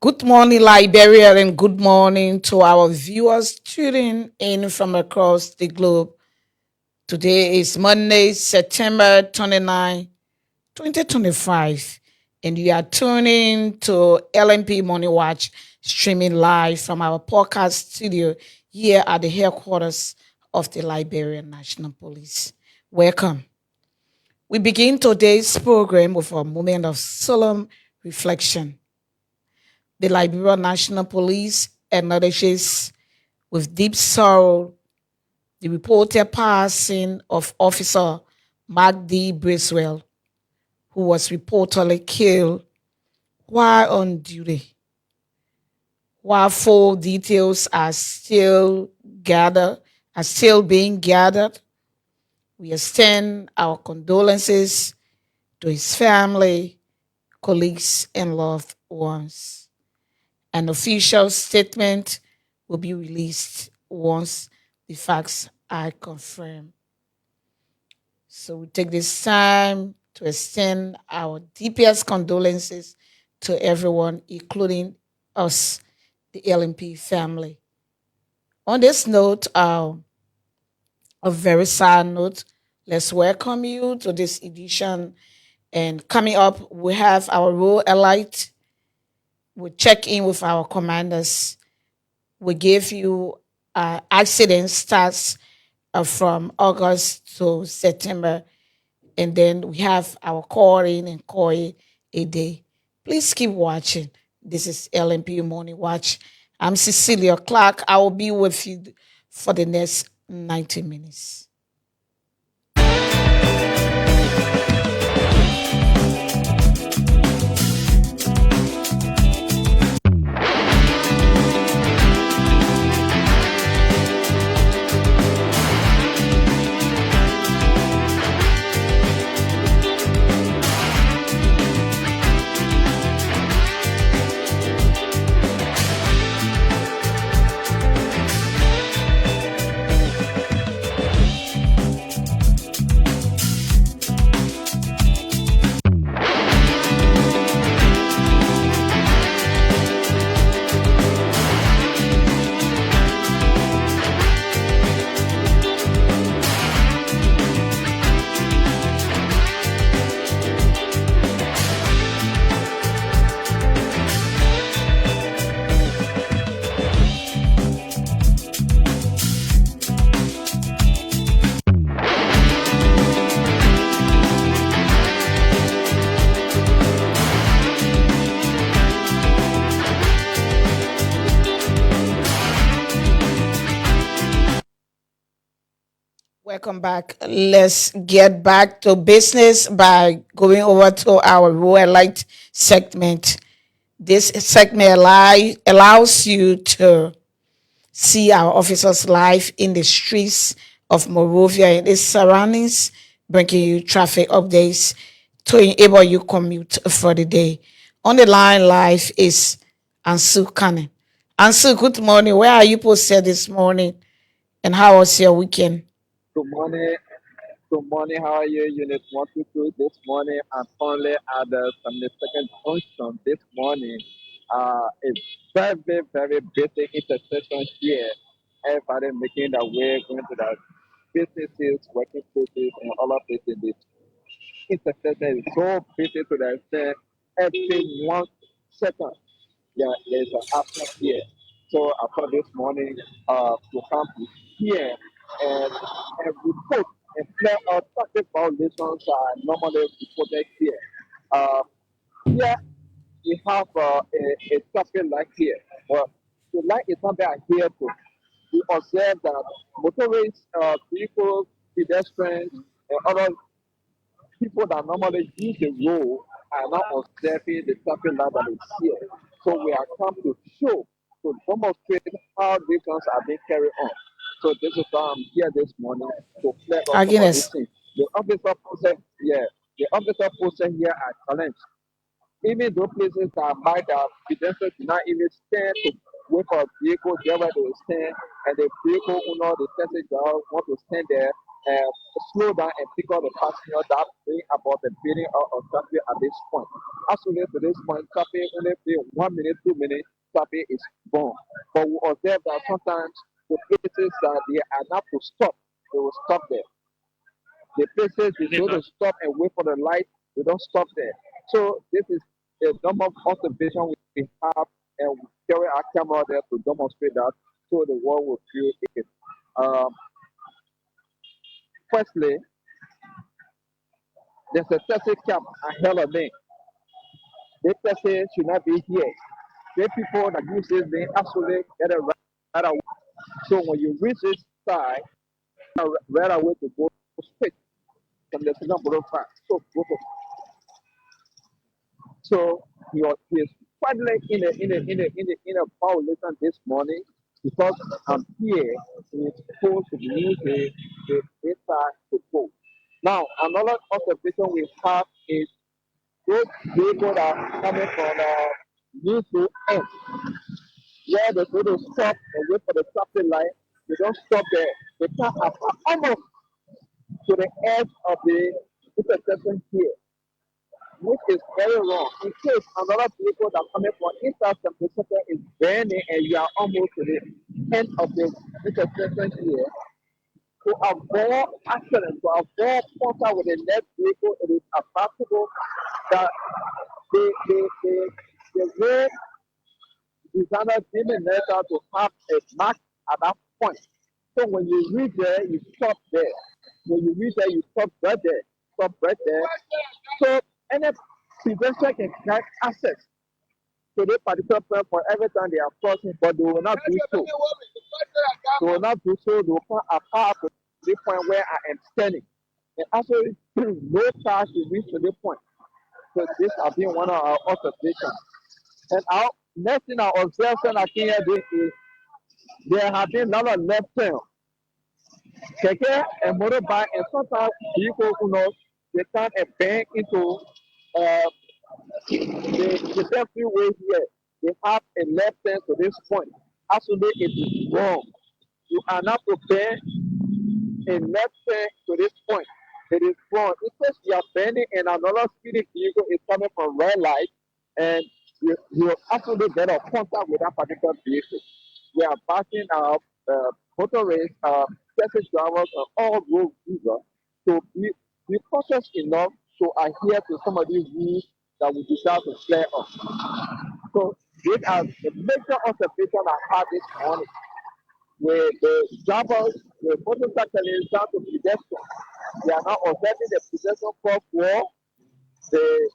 Good morning, Liberia, and good morning to our viewers tuning in from across the globe. Today is Monday, September 29, 2025, and you are tuning to LMP Money Watch, streaming live from our podcast studio here at the headquarters of the Liberian National Police. Welcome. We begin today's program with a moment of solemn reflection. The Liberian National Police acknowledges with deep sorrow the reported passing of Officer Mark D. Bracewell, who was reportedly killed while on duty. While full details are still being gathered, we extend our condolences to his family, colleagues, and loved ones. An official statement will be released once the facts are confirmed. So we take this time to extend our deepest condolences to everyone, including us, the LMP family. On this note, a very sad note, let's welcome you to this edition. And coming up, we have our Rural Elite. We'll check in with our commanders. We give you accident stats from August to September. And then we have our call in and call a day. Please keep watching. This is LMP Morning Watch. I'm Cecilia Clark. I will be with you for the next 90 minutes. Welcome back. Let's get back to business by going over to our Rural Light segment. This segment allows you to see our officers live in the streets of Monrovia and its surroundings, bringing you traffic updates to enable you commute for the day. On the line live is Ansu Cannon. Ansu, good morning. Where are you posted this morning? And how was your weekend? Good morning. Good morning. How are you? Unit 122 this morning. I'm currently at the 72nd junction this morning. It's very, very busy intersection here. Everybody making their way, going to their businesses, working places, and all of this in this intersection is so busy to the extent every 1 second there's an absence here. So I thought this morning to come here and report and clear out traffic violations are normally reported here. Uh, Here we have a traffic light here, but the light is not there here too. We observe that motorists, vehicles, pedestrians, and other people that normally use the road are not observing the traffic light that is here. So we are come to show, to demonstrate how these things are being carried on. So this is why I'm here this morning to clear up some of these Agnes. things. The officer posted here are challenged. Even those places that might have pedestrians do not even stand to wait for a vehicle, there where they will stand, and the vehicle owner, the passenger want to stand there, uh, slow down and pick up the passenger that bring about the beating of traffic at this point. Actually, to this point, traffic only be 1 minute, 2 minutes, traffic is gone. But we observe that sometimes the places that they are not to stop, they will stop there. The places they should to stop and wait for the light, they don't stop there. So this is a number of observation we have, and we carry our camera there to demonstrate that, so the world will feel it. Um, Firstly, there's a taxi cab ahead of me. This taxi should not be here. The people that use this lane actually get a right away. So when you reach this side, right away to go straight from the second block back. So both of So he is finally in a violation this morning because I'm here. He is supposed to use the data to go. Now another observation we have is those vehicles that are coming from new to end, where they go to stop and wait for the traffic light. They don't stop there. They come almost to the edge of the intersection here, which is very wrong. In case another vehicle that coming from inside the intersection is burning and you are almost to the end of the intersection here, to avoid accident, to avoid contact with the next vehicle, it is advisable that the road designer deeming necessary to have a mark at that point. So when you reach there, you stop there. When you reach there, you stop right there. Stop right there. So any pedestrian can get access to the particular point for every time they are crossing, but they will not do so. They will not do so. They will come apart to the point where I am standing. And actually, no car should reach to the point. So this has been one of our observations. And our next thing our observation I can do is there have been a lot of left turn. Keke and motorbike and sometimes vehicles, they come and bang into uh, the same freeway here. They have a left turn to this point. Actually, it is wrong. You are not to bend a left turn to this point. It is wrong. It says you are bending and another speeding vehicle is coming from red light, and you actually get a contact with that particular vehicle. We are backing our motorists, taxi drivers, and all road users to be cautious enough to adhere to some of these rules that we decide to flare up. So these are the major observations I had this morning, where the drivers, the motorcyclists down to pedestrians, they are now observing the pedestrian crosswalk. The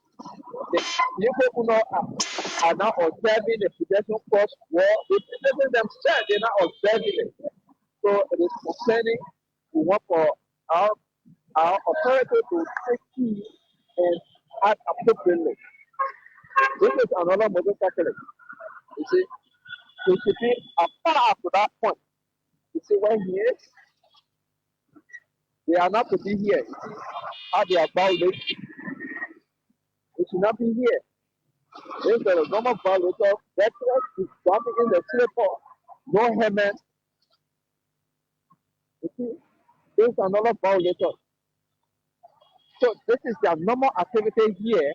people who are now observing the pedestrian crosswalk. The pedestrians themselves, they're not observing it. So it is concerning. We want for our authority to take heed and act appropriately. This is another motorcyclist. You see, he should be apart to that point. You see where he is? They are not to be here. You see how they are violating. They should not be here. This is a normal violator. That is dropping in the slipper. No helmet. You see, this is another violator. So this is their normal activity here.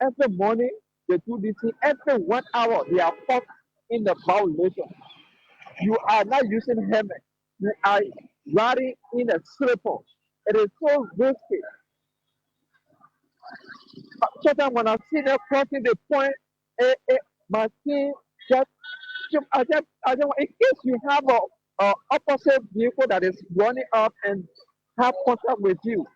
Every morning they do this thing. Every 1 hour they are caught in the violation. You are not using helmet. You are riding in a slipper. It is so risky. Sometimes when I see them crossing the point, my skin just, in case you have a opposite vehicle that is running up and have contact with you,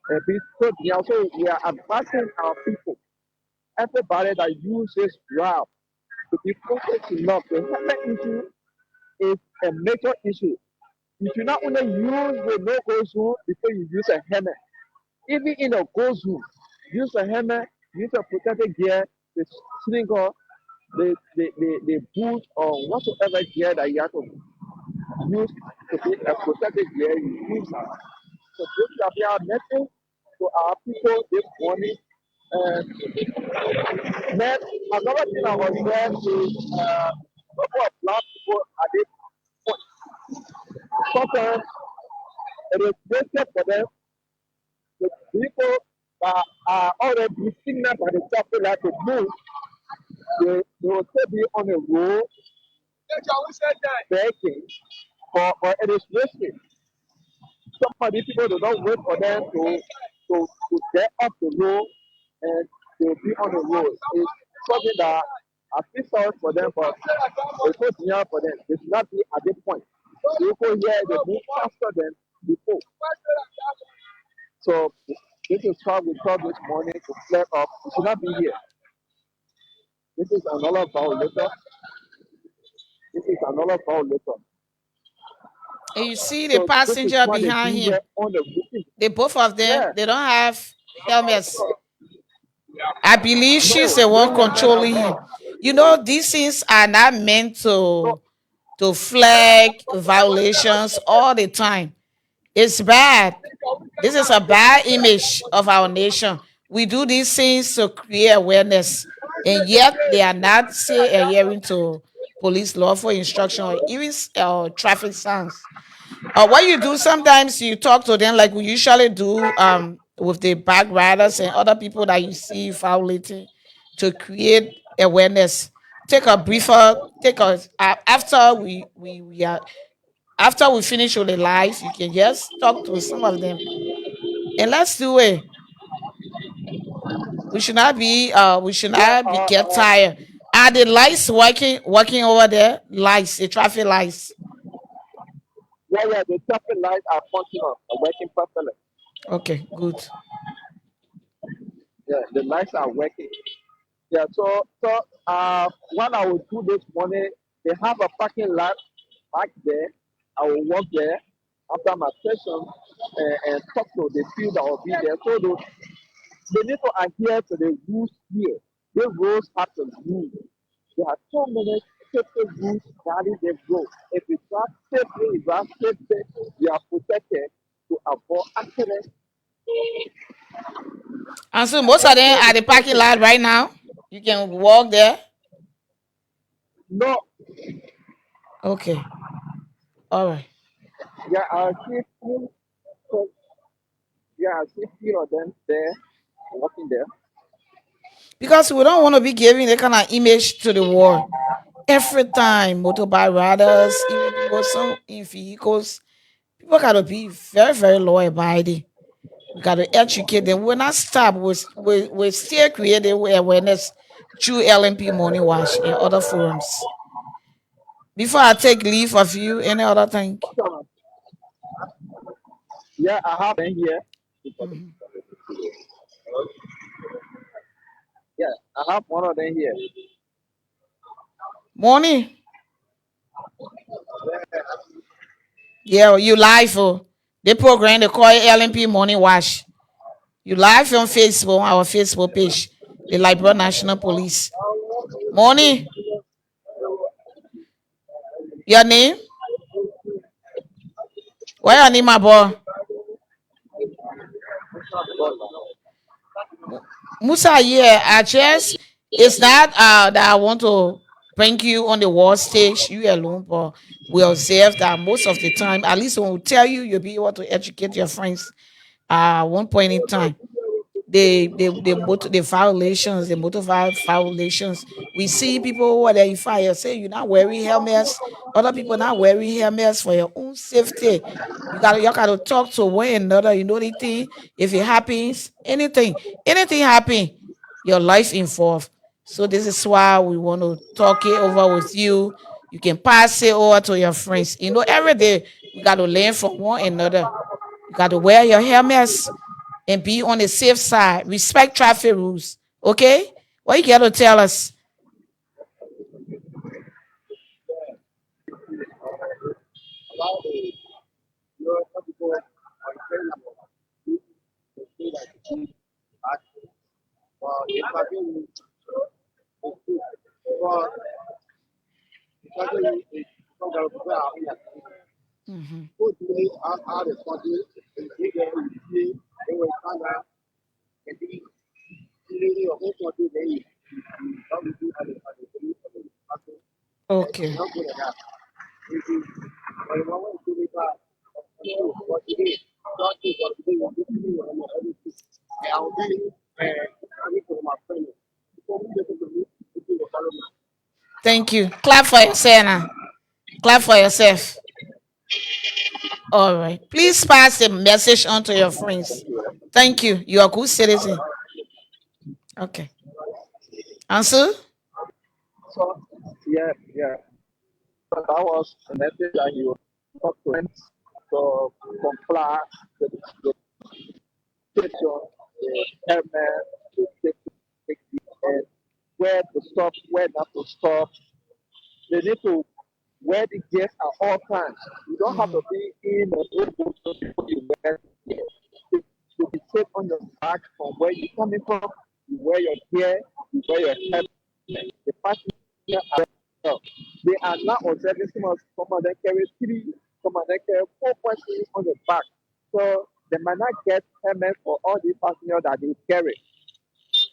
so we are advising our people, everybody that uses route, to be focused enough. The helmet issue is a major issue. You should not only use the no-go zone before you use a helmet. Even in a go zone, use a helmet, use a protective gear, the slinger, the boot, or whatsoever gear that you have to use to be a protective gear, you use that. So this shall be our message to our people this morning. Then another thing I was there is couple of black people at this point. Sometimes it is wasted for them. The people that are already signaled by the traffic light to move, they will still be on the road begging for it is wasted. Some of these people do not wait for them to get off the road and they'll be on the road. It's something that I feel sorry for them, but it's so near for them. They should not be at this point. People here they move faster than before. So this is why we call this morning to flare up. We should not be here. This is another violator. This is another violator. And you see the So this is passenger what they behind do him. here on the routine. They both of them, Yeah. they don't have helmets. I believe she's No, the one bring your men controlling as him. well. You know, these things are not meant So to flag violations all the time. It's bad. This is a bad image of our nation. We do these things to create awareness, and yet they are not say adhering to police law for instruction or even traffic signs. What you do sometimes you talk to them like we usually do with the bag riders and other people that you see violating to create awareness. Take a briefer. Take a after we are after we finish with the live, you can just talk to some of them and let's do it. We should yeah, not be get tired. Are the lights working over there? Lights, the traffic lights. yeah, the traffic lights are functional, are working perfectly. Okay, good. Yeah, the lights are working. Yeah, what I will do this morning, they have a parking lot back there. I will walk there after my session and talk to the few that will be there. So they need to adhere to the rules here. The rules have to move. There are so many safety rules guarding the road. If you drive safely, you drive safely, you are protected to avoid accidents. And so most of them Also, are the the parking person, lot right now. You can walk there. no, Okay. All right. yeah, I see few, so, yeah, I see few of them there, walking there. Because we don't want to be giving the kind of image to the world. Every time motorbike riders, even people some in vehicles, people gotta be very, very law abiding. We gotta educate them. We're not stop. We still creating awareness through LMP Money Wash and other forums. Before I take leave of you, any other thing? So, yeah, I have them here. Mhm. Yeah, I have one of them here. Morning. Yeah, you live. Oh. They program they call it LMP Money Wash. You live on Facebook, on our Facebook page, the Liberia National Police. Morning. Your name? What your name, my boy? Musa, yeah, I just it's not that I want to bring you on the war stage, you alone, but we observe that most of the time, at least when we tell you, you'll be able to educate your friends one point in time. The violations, the violations. We see people what they fire say you're not wearing helmets, other people not wearing helmets for your own safety. You gotta talk to one another. You know the thing. If it happens, anything happen, your life involved. So this is why we want to talk it over with you. You can pass it over to your friends. You know, every day we got to learn from one another. You got to wear your helmets and be on the safe side. Respect traffic rules. Okay? What you got to tell us? Mhm. Okay. Thank you. Clap for yourself now. Clap for yourself. All right. Please pass the message on to your friends. Thank you. You are a good citizen. Okay. Answer? So, yeah. So that was the message that you talk to friends to comply with the situation, the airman, the safety, and where to stop, where not to stop. They need to wear the gear at all times. You don't have to be in the old before you wear the gear. You be safe on your back from where you're coming from. You wear your gear, you wear your helmet. The passenger as well. They are now observing some of them carry three, some of them carry 4 points on the back. So they might not get helmet for all these passengers that they carry.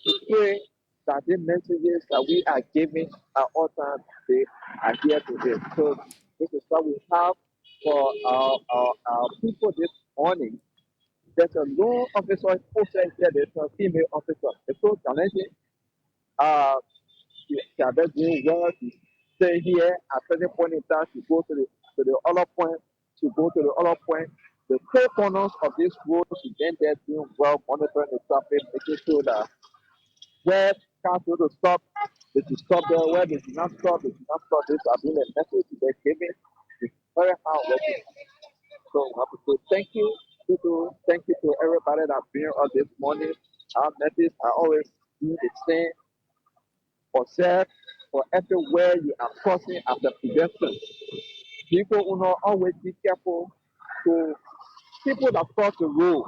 We pray that the messages that we are giving at all times they are here today. So this is what we have for our people this morning. There's a law officer posted here, there's a female officer. It's so challenging. Uh, she had been doing well to stay here at certain point in time to go to the other point, to go to the other point. The four corners of this road, she then there doing well, monitoring the traffic, making sure that where cars need to stop, they should stop there. Where they do not stop, they do not stop. This has been a message they're giving. It's very hard working. So we have to say thank you to everybody that been us this morning. Our message I always do the same. Observe for everywhere you are crossing as a pedestrian. People will not always be careful to people that cross the road.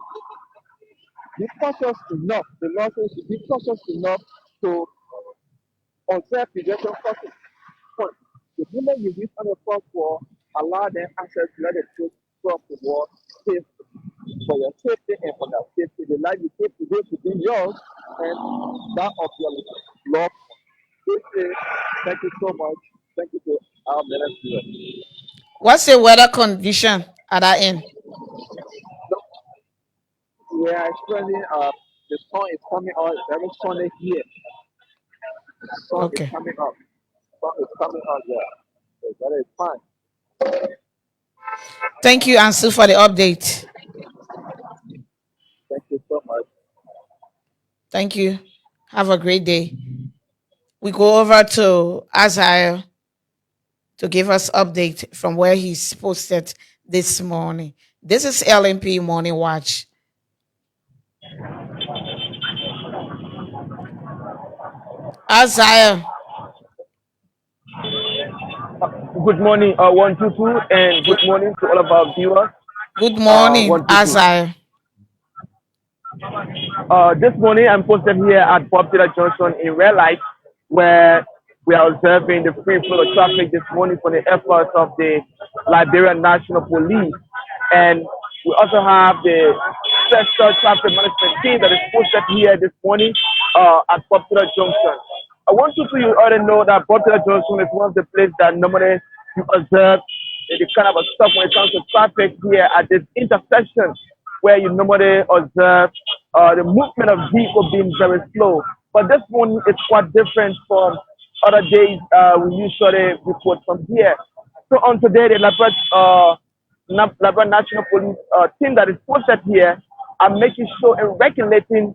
Be cautious enough. The Lord says be cautious enough to observe pedestrian crossing. Point. The moment you reach on the cross wall, allow them access to let the truth cross the wall safe for your safety and for their safety. The life you take today to be yours and that of your loved one. Thank you so much. Thank you to our minister. What's the weather condition at that end? We are experiencing the sun is coming out. Very sunny here. The sun is Okay. coming up. Sun is coming out there. So that is fine. Thank you, Ansu, for the update. Thank you so much. Thank you. Have a great day. We go over to Azariah to give us update from where he's posted this morning. This is LMP Morning Watch. Azariah, Good morning, 122, and good good, morning to all of our viewers. good morning, 122. Azariah. This morning, I'm posted here at Bob Taylor Junction in Red Light, where we are observing the free flow of traffic this morning for the efforts of the Liberian National Police. And we also have the Special Traffic Management Team that is posted here this morning at Bob Taylor Junction. I want you already know that Bob Taylor Junction is one of the places that normally you observe the kind of a stuff when it comes to traffic here at this intersection where you normally observe the movement of vehicles being very slow. But this one is quite different from other days we usually report from here. So on today, the Liberia National Police team that is posted here are making sure and regulating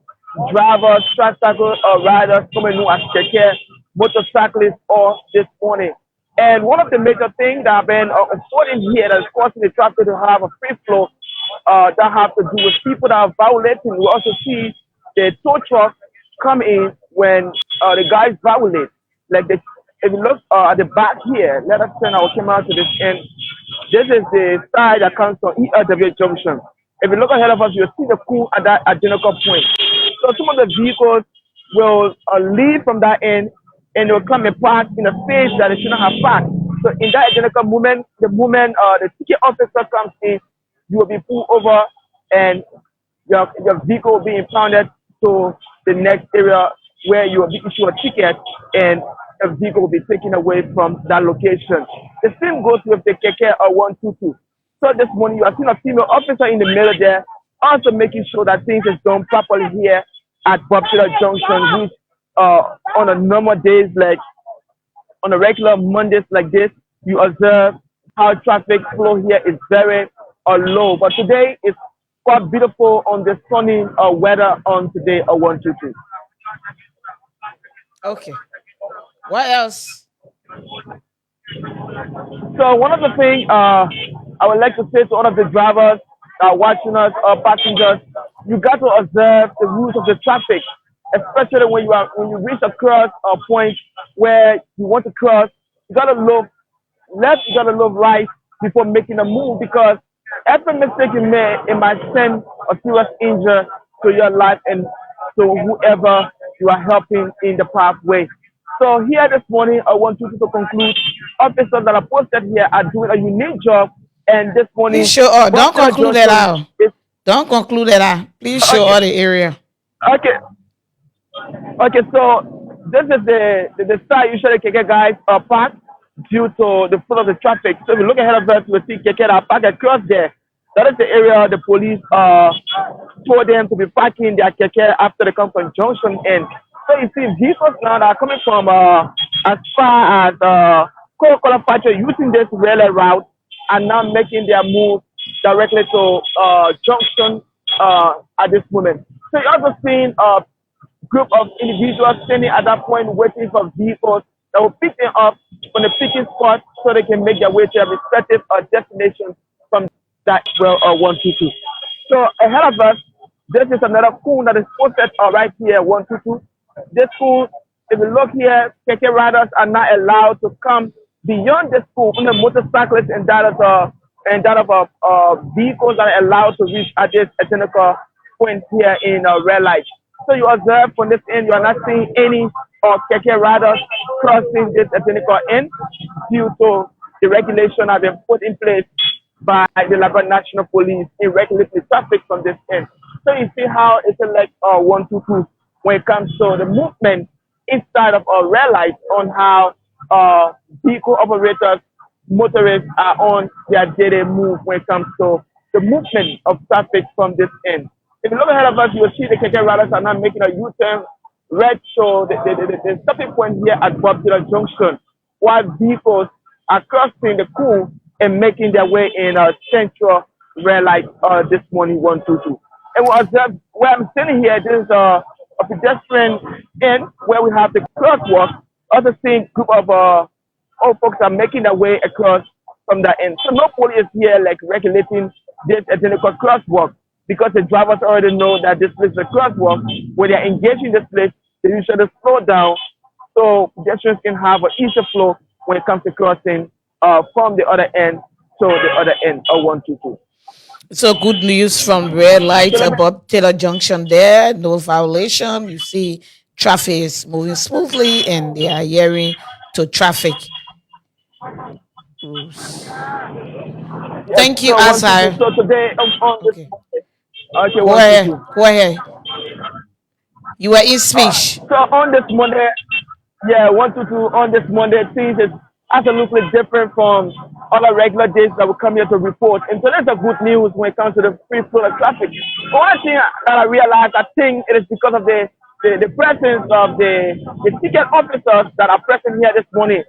drivers, tricycle riders coming new as keke, motorcyclists all this morning. And one of the major things that have been unfolding here that is causing the traffic to have a free flow that have to do with people that are violating. We also see the tow truck come in when the guys violate. Like if you look at the back here, let us turn our camera to this end. This is the side that comes from ELW Junction. If you look ahead of us, you'll see the cool at that identical point. So some of the vehicles will leave from that end and they'll come and park in a space that they shouldn't have parked. So in that identical moment, the moment the ticket officer comes in, you will be pulled over and your vehicle will be impounded to the next area where you will be issued a ticket and the vehicle will be taken away from that location. The same goes with the Keke 122. So this morning you are seeing a female officer in the middle there also making sure that things is done properly here at Bob Taylor Junction, which on a normal days like on a regular Mondays like this, you observe how traffic flow here is very low. But today it's quite beautiful on the sunny weather on today, 122. Okay. What else? So one of the things I would like to say to all of the drivers that are watching us or passengers, you got to observe the rules of the traffic, especially when you reach a cross or point where you want to cross. You got to look left, you got to look right before making a move because every mistake you make, it might send a serious injury to your life and to whoever you are helping in the pathway. So here this morning, I want you to conclude. Officers that are posted here are doing a unique job, and this Please morning, show all. Bob Don't Taylor conclude that Johnson out. is Don't conclude that out. Please show okay. all the area. Okay, okay. So this is the side usually KK guys are parked due to the flow of the traffic. So if you look ahead of us, we see KK are parked across there. That is the area the police told them to be parking their KK after they come from Junction End. So you see vehicles now that are coming from as far as Coca-Cola factory using this railway route and now making their move directly to Junction at this moment. So you also seen group of individuals standing at that point waiting for vehicles that will pick them up from the picking spot so they can make their way to their respective destinations from that well 122. So ahead of us, this is another school that is posted right here 122. This school, if you look here, KK riders are not allowed to come beyond the school. Only motorcyclists and that of vehicles that are allowed to reach at this technical point here in red light. So you observe from this end, you are not seeing any KK riders crossing this technical end due to the regulation have been put in place by the Liberia National Police in regulating the traffic from this end. So you see how it's like 122 when it comes to the movement inside of a red light on how vehicle operators, motorists are on their daily move when it comes to the movement of traffic from this end. If you look ahead of us, you will see the KK riders are now making a U-turn red show, the stopping point here at Bob Taylor Junction, while vehicles are crossing the cool and making their way in central red light this morning, 122. And we observe where I'm standing here, this is a pedestrian end where we have the crosswalk. Also seeing a group of old folks are making their way across from that end. So no police is here like regulating this identical crosswalk because the drivers already know that this place is a crosswalk. When they're engaging this place, they usually slow down so pedestrians can have an easier flow when it comes to crossing from the other end to the other end of 122. So good news from red So light let me, above Taylor Junction there. No violation. You see traffic is moving smoothly and they are adhering to traffic rules. yes, Thank you, so 122. Asai. So today on this Okay. okay, Go ahead. 122. Go ahead. You are in speech. So on this Monday, yeah, 122 on this Monday, things is absolutely different from other regular days that we come here to report. And so that's a good news when it comes to the free flow of traffic. But one thing that I realized, I think it is because of the presence of the ticket officers that are present here this morning.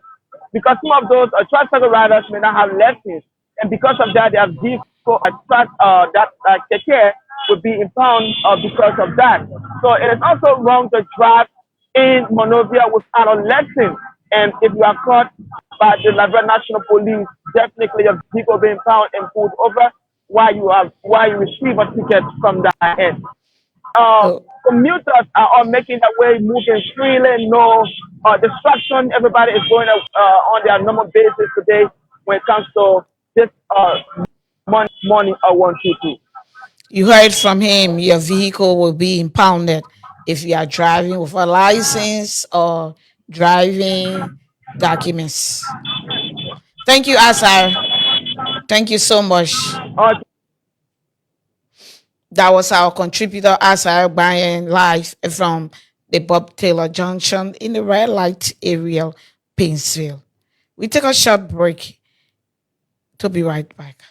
Because some of those tricycle riders may not have lessons. And because of that, their vehicle that take care would be impounded because of that. So it is also wrong to drive in Monrovia without a lesson. And if you are caught by the Liberia National Police, definitely your vehicle will be impounded and pulled over while you receive a ticket from that end. Uh, Oh, Commuters are all making their way, moving freely, no distraction. Everybody is going on their normal basis today when it comes to this morning 122. you heard from him. Your vehicle will be impounded if you are driving with a license or driving documents. Thank you, Asai. Thank you so much. Okay, That was our contributor, Asai Brian, live from the Bob Taylor Junction in the red light area, Painesville. We take a short break to be right back.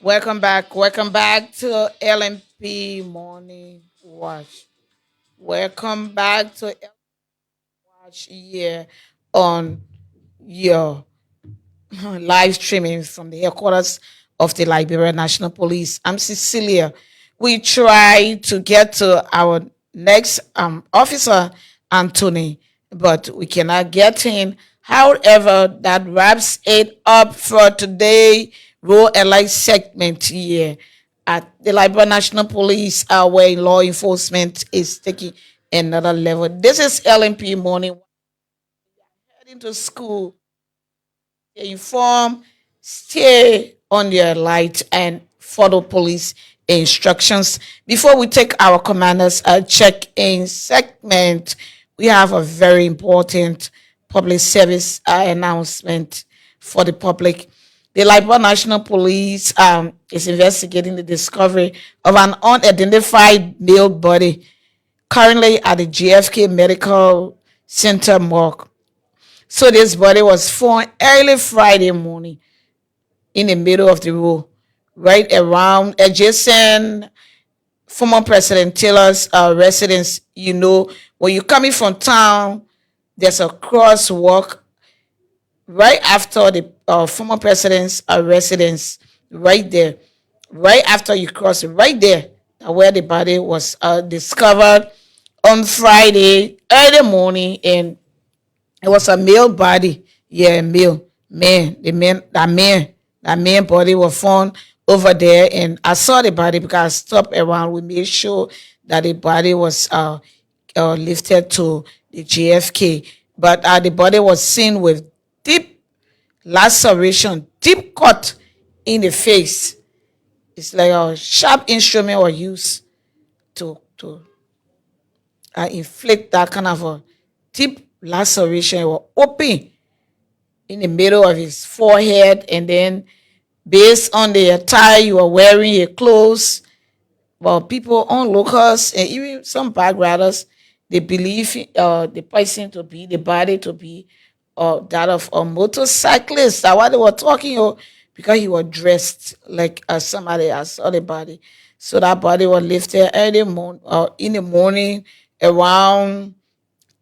Welcome back. Welcome back to LMP Morning Watch. Welcome back to Watch here on your live streaming from the headquarters of the Liberia National Police. I'm Cecilia. We try to get to our next officer, Anthony, but we cannot get in. However, that wraps it up for today. Role and light segment here at the Liberia National Police, where law enforcement is taking another level. This is LMP Morning. Heading to school, inform, stay on your light, and follow police instructions. Before we take our commanders check-in segment, we have a very important public service announcement for the public. The Liberia National Police is investigating the discovery of an unidentified male body currently at the JFK Medical Center morgue. So this body was found early Friday morning in the middle of the road, right around adjacent former President Taylor's residence. You know, when you're coming from town, there's a crosswalk right after the former president's residence, right there. Right after you cross it, right there, where the body was discovered on Friday early morning, and it was a male body. Yeah, male man. That man body was found over there, and I saw the body because I stopped around. We made sure that the body was lifted to the JFK, but the body was seen with deep laceration, deep cut in the face. It's like a sharp instrument was used to inflict that kind of a deep laceration. It was open in the middle of his forehead, and then based on the attire you were wearing, your clothes, well, people on locals and even some backgrounders, they believe the person to be, the body to be that of a motorcyclist. That's what they were talking of, because he was dressed like somebody. I saw the body. So that body was lifted in the morning around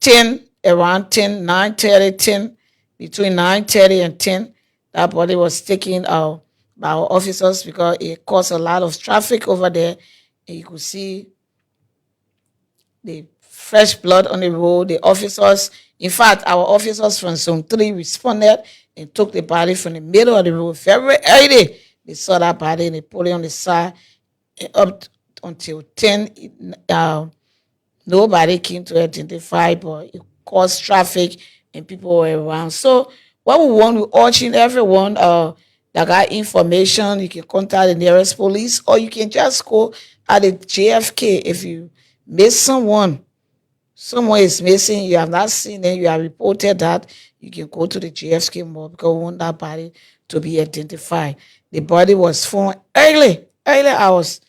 10, around 10, 9:30, 10, between 9:30 and 10. That body was taken by our officers because it caused a lot of traffic over there. And you could see the fresh blood on the road. The officers, in fact, our officers from Zone 3 responded and took the body from the middle of the road very early. They saw that body and they put it on the side, and until 10. Nobody came to identify, but it caused traffic and people were around. So what we want, we're urging everyone that got information, you can contact the nearest police, or you can just go at the JFK. If you miss someone is missing, you have not seen it, you have reported that, you can go to the JFK mall because we want that body to be identified. The body was found early hours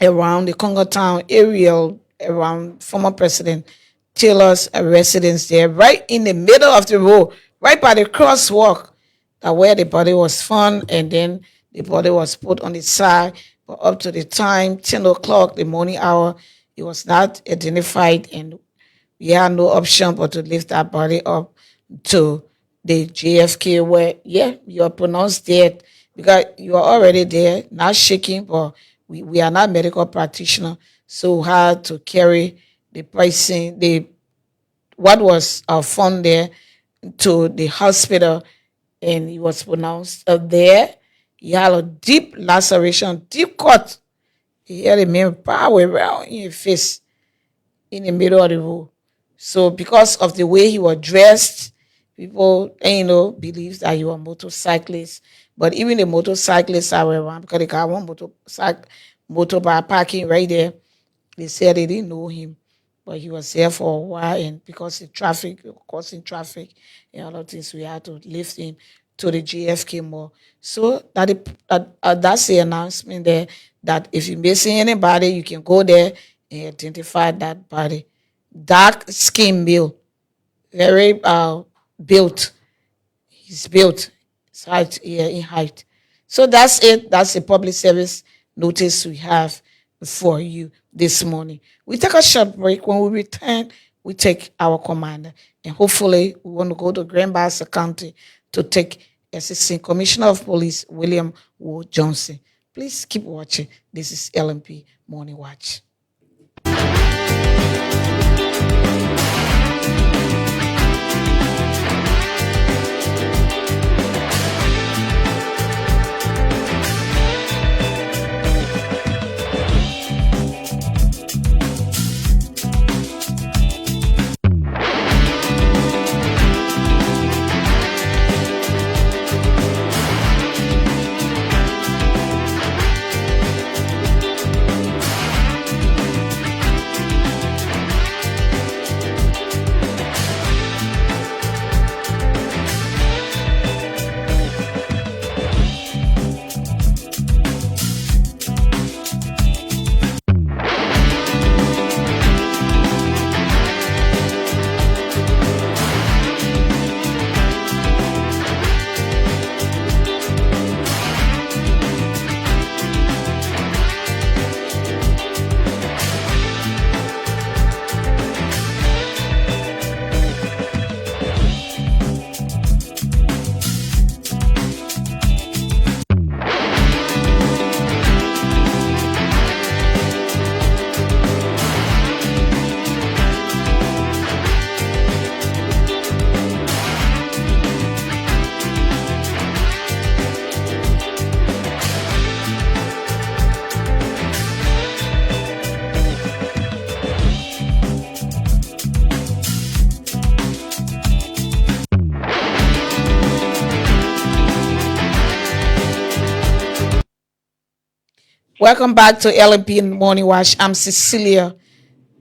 around the Congo Town area, around former President Taylor's residence there, right in the middle of the road, right by the crosswalk, where the body was found, and then the body was put on the side. But up to the time, 10 o'clock, the morning hour, it was not identified, and we had no option but to lift that body up to the JFK, where, yeah, you are pronounced dead because you are already there, not shaking, but we are not medical practitioners, so hard to carry the person, what was found there, to the hospital, and he was pronounced there. He had a deep laceration, deep cut. He had a man power around in his face in the middle of the road. So because of the way he was dressed, people, believes that he was a motorcyclist. But even the motorcyclists are around because they got one motorbike parking right there. They said they didn't know him, but he was there for a while, and because the traffic, causing traffic and other things, we had to lift him to the JFK mall. So that's the announcement there, that if you're missing anybody, you can go there and identify that body. Dark skin male, very built. He's built. His height, yeah, in height. So that's it. That's the public service notice we have for you this morning. We take a short break. When we return, we take our commander. And hopefully, we want to go to Grand Bassa County to take Assistant Commissioner of Police William Wood Johnson. Please keep watching. This is LMP Morning Watch. Welcome back to LMP Morning Watch. I'm Cecilia.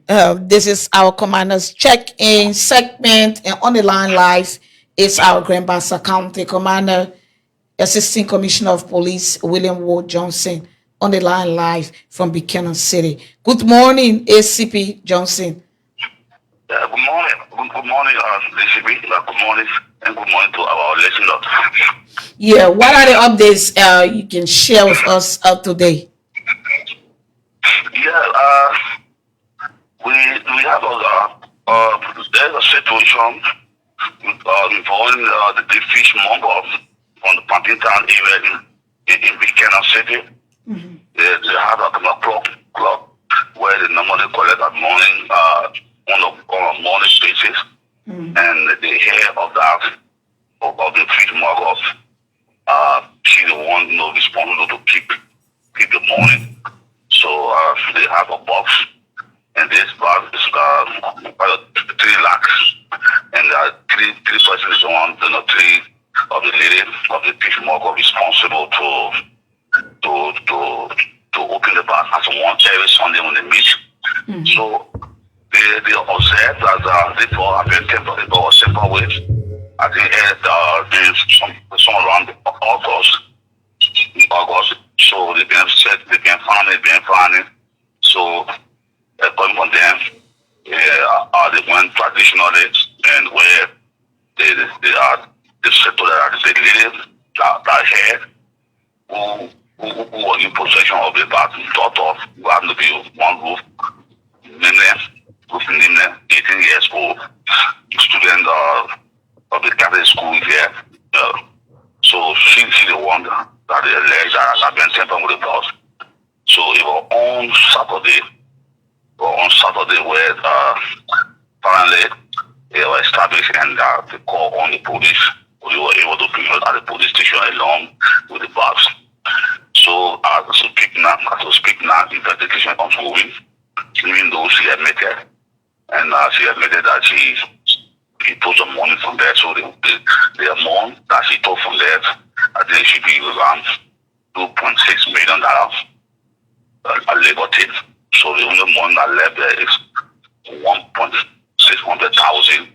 This is our commander's check-in segment, and on the line live is our Grand Bassa County Commander, Assistant Commissioner of Police William Wood Johnson, on the line live from Buchanan City. Good morning, ACP Johnson. Good morning. Good morning, DCP. Good morning, and good morning to our listeners. Yeah, what are the updates you can share with us today? Yeah, we have there's a situation involving the fish mongers from the Pantintown area in Buchanan City. Mm-hmm. They have a clock where they normally collect at morning on a morning basis, and the hair of the fish mongers, she's the one responsible to keep the morning. So they have a box, and this box is 3 lakhs, and three persons on three of the lady of the fish market responsible to open the box as one every Sunday when they meet. Mm-hmm. So they observe that they have been temporary with at the end some around August. So they've been farming. So according to them, they went traditionally, and where they are the settle that they live that here who was in possession of the bath daughter who happened to be one roof named 18 years old, student of the Catholic school here. So she's the one that the alleged have been tampering with the boss. So it was on Saturday where apparently they were established, and they called on the police. We were able to bring her at the police station along with the box. So as I speak now, investigation ongoing, even though she admitted, and she admitted that she took some money from there. So the amount that she took from there, I think she be around $2.6 million a labor tip. So the only money that left there is $1,600,000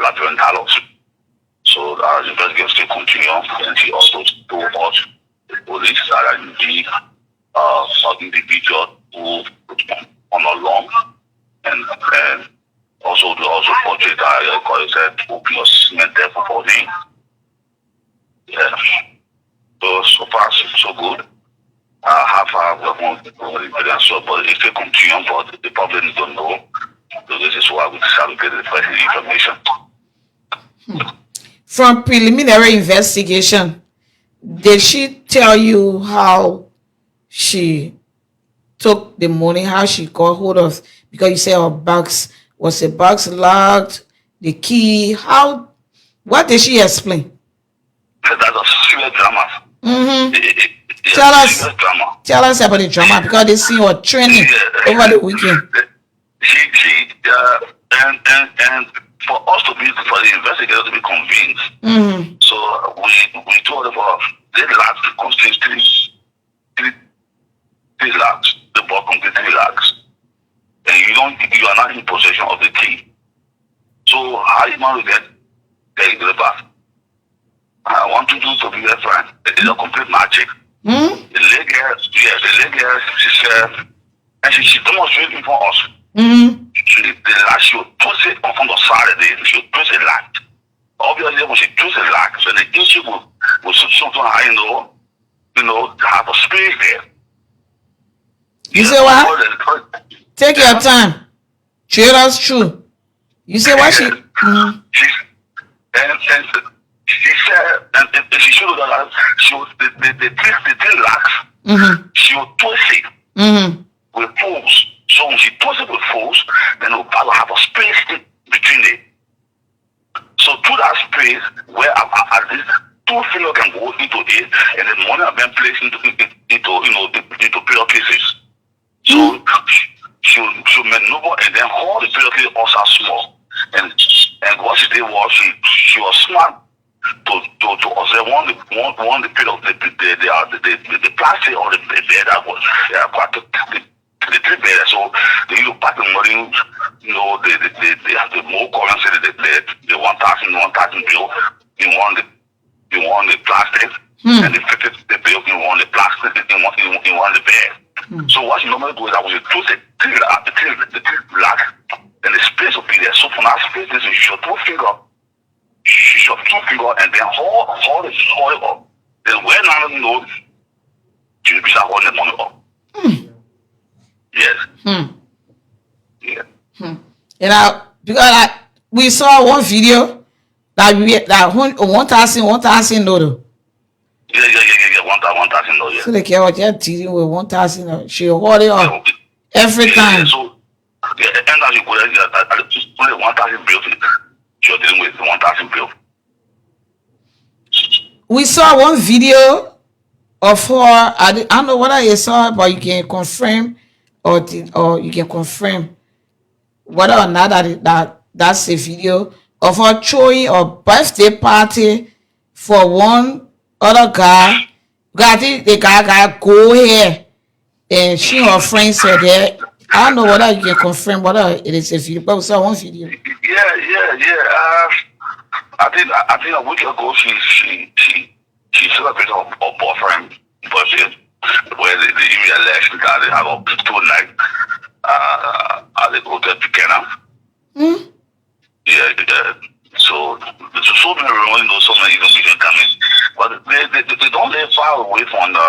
Liberian dollars. So the investigation still continue, and she also told us the police that indeed some individual who on a loan, and also portrait I said open a cement there for 14. Yeah. So far, so good. How far we want to so, but if they continue, but the public don't know. So this is why we decided to get the first information. From preliminary investigation, did she tell you how she took the money, how she got hold of, because you say her box was a box locked, the key, how, what did she explain? That's a serious drama. Tell us about the drama, because they see her training over the weekend. And for us to be, for the investigator to be convinced, so we told them they lacked the consistency, three lakhs, the book complete 3 lakhs, and you are not in possession of the key. So how you want to get the back? I want to do to be a friend. It's a complete magic. The lady, she said, and she demonstrated it for us. She would twist it on the Saturday. She would twist it like. Obviously, when she twist it like, so the issue was something I have a space there. You say what? Take your time. Trade us through. You say what she? And she said, and she showed that she was the 3 lakhs. She would twist it with force. So when she twists it with force, then will have a space in between it. So through that space, where at least 2 fingers can go into it, and the money have been placed into pillowcases. So she maneuver and then all the pillowcases also small. And what she did was she was smart to observe one the pillow, the plastic or the bed that was quite the 3 bed. So they used to pack the money, they have the more currency, the 1,000 bill in one the plastic, and the 50 bill in one the plastic in one the bed. So what she normally do is I was to the 3 lakh, and the space will be there. So from that space, she shot 2 fingers. She shot 2 fingers and then hold the soil up. Then when I don't know, she will be holding the money up. Yes. Yeah. Because we saw one video that 1,000 dollars. Yeah. 1,000 dollars. So they care what you're dealing with 1,000. She hold it up every time. So and as you go there, only 1,000 bills. You're dealing with 1,000 bills. We saw one video of her. I don't know whether you saw it, but you can confirm or you can confirm whether or not that's a video of her throwing a birthday party for one other guy. I think the guy got go here, and she and her friends were there. I don't know whether you can confirm whether it is a video, but we saw one video. Yeah. I think a week ago she celebrated her boyfriend birthday, where the area election that they have a 2 night at the hotel Buchanan. Yeah. So many rumors, so many information coming, but they don't live far away from the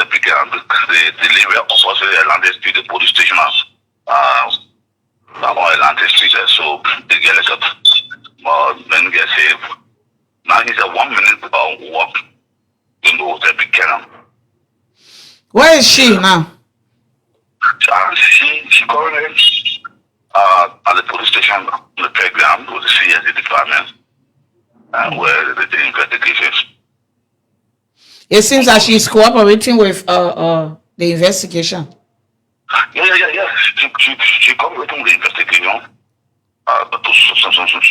Buchanan. They live opposite Atlantic Street, the police station on Atlantic Street. So they get then get saved. Now he's a 1 minute walk in the hotel Buchanan. Where is she now? She currently at the police station on the playground with the CSD department, and where they did investigations. It seems that she's cooperating with the investigation. Yeah. She cooperating with the investigation to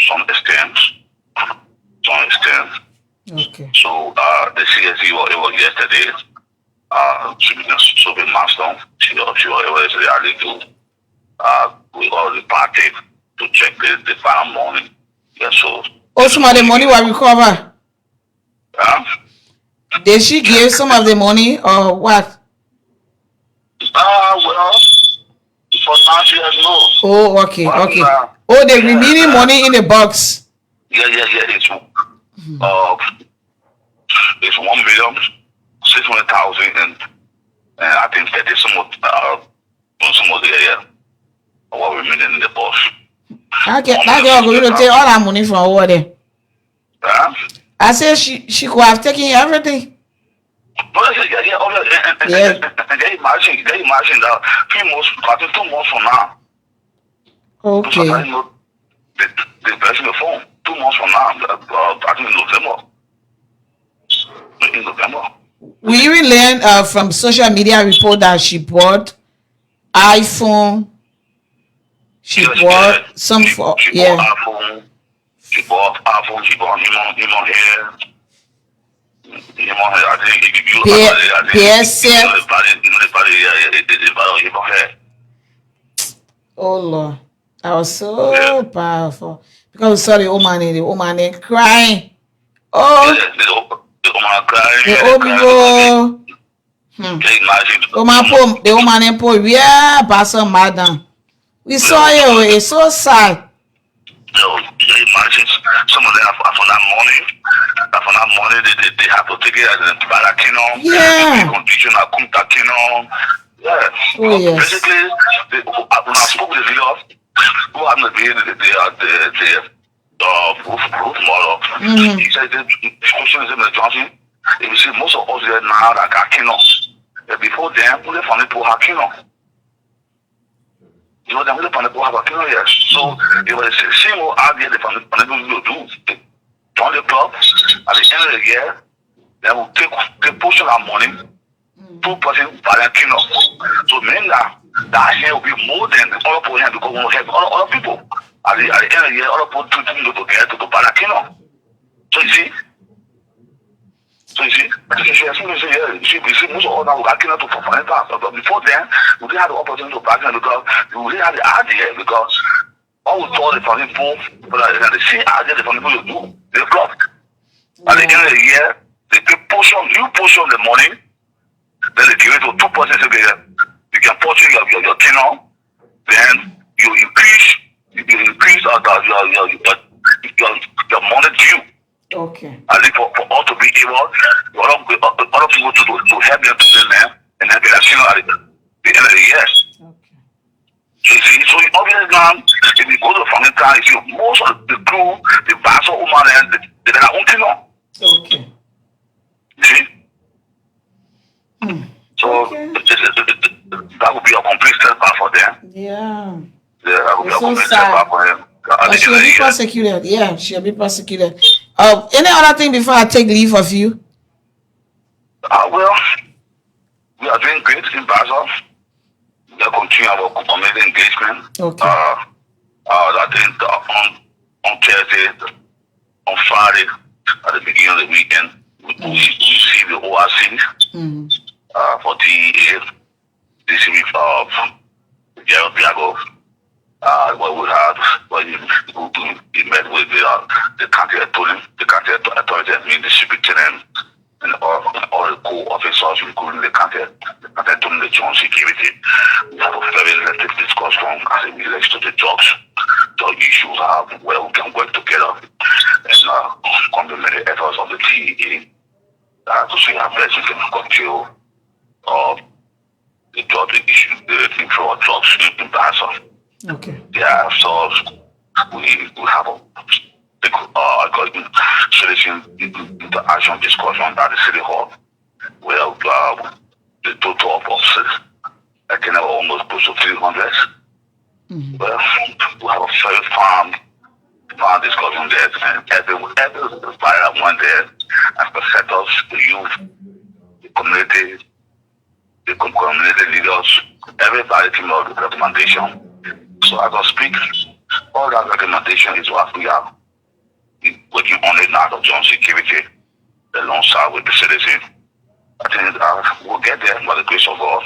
some extent. Okay. So the CSD was yesterday. She began solving milestone. She was ready to with all the party to check the final money. Yeah, so. Some of the money will recover. Did she give some of the money or what? Well, for now she has no. Oh, okay. The remaining money in the box. Yeah. It's Uh, it's 1,600,000 and I think that is some of the area what remaining in the boss. That girl going to take all her money from over there. Huh? I said she could have taken everything. No, and they imagine that 3 months, I think 2 months from now. Okay. So I know the version of the phone 2 months from now. I think in November. We even learned from social media report that she bought iPhone. She bought some for She yeah. bought iPhone. She bought iPhone. She bought him on hair. I think if you oh Lord, that was so powerful because we saw the woman crying. Oh, the woman crying. the old people. The woman put yeah, Pastor Madam. We saw it. It's so sad. Imagine some of them for that money. For that money, they have to take it as a barakino. Yeah. Condition a kuntakino. Yeah. Oh yes. Basically, when I spoke with the video, who happened to be the roof model, he said the question is in the Johnson. You see, most of us there now are kino. Before them, we found people have kino. You know, they found people have a kino, yes. So it was the same idea they found people will do. Join the club at the end of the year, they will take portion of money, 2% by the kino. So meaning that here will be more than all of them because we will have other people. At the end of the year, all of them to get to buy the kino. So you see, you see, most of us now we got kino to perform that. But before then, we didn't have the opportunity to bargain because we didn't have the idea because all we told the family people, but the same idea the family people do, they club. At the end of the year, they pay you portion the money, then they give it to 2% together. You can portion your kino, then you increase your money due. Okay. I think for all to be able, other people to help them to the land and help them at the end of the year. Okay. So you see, so obviously now, if you go to the family town, you see most of the crew, the vessel woman, they are own kino. Okay. You see? So okay. That would be a complete setback for them. Yeah. Yeah, that would be a So complete sad. setback for them. But she'll be prosecuted. Yeah, she'll be prosecuted. Any other thing before I take leave of you? Well, we are doing great in Basel. We are continuing our community engagement. Okay. I think on Thursday, on Friday, at the beginning of the weekend, we see the ORC for DEA. This week of Gerald Biago. What we had, he met with the county authorities, the superintendent, and all the co-officers, including the county the John security. We have a very lengthy discussion as it relates to the drugs, the issues of where we can work together and complement the efforts of the DEA to see how best we can control the drug issue, the control of drugs in Basel. Okay. Yeah, so we have a big solution interaction discussion at the city hall where the total of officers I think almost close to 300. Well, we have a very farm discussion there, and every buyer went there and set us the youth, the community, the community leaders, everybody came out with recommendation. So as I speak, all that recommendation is what we are working on it now of John security alongside with the citizen. I think we'll get there by the grace of God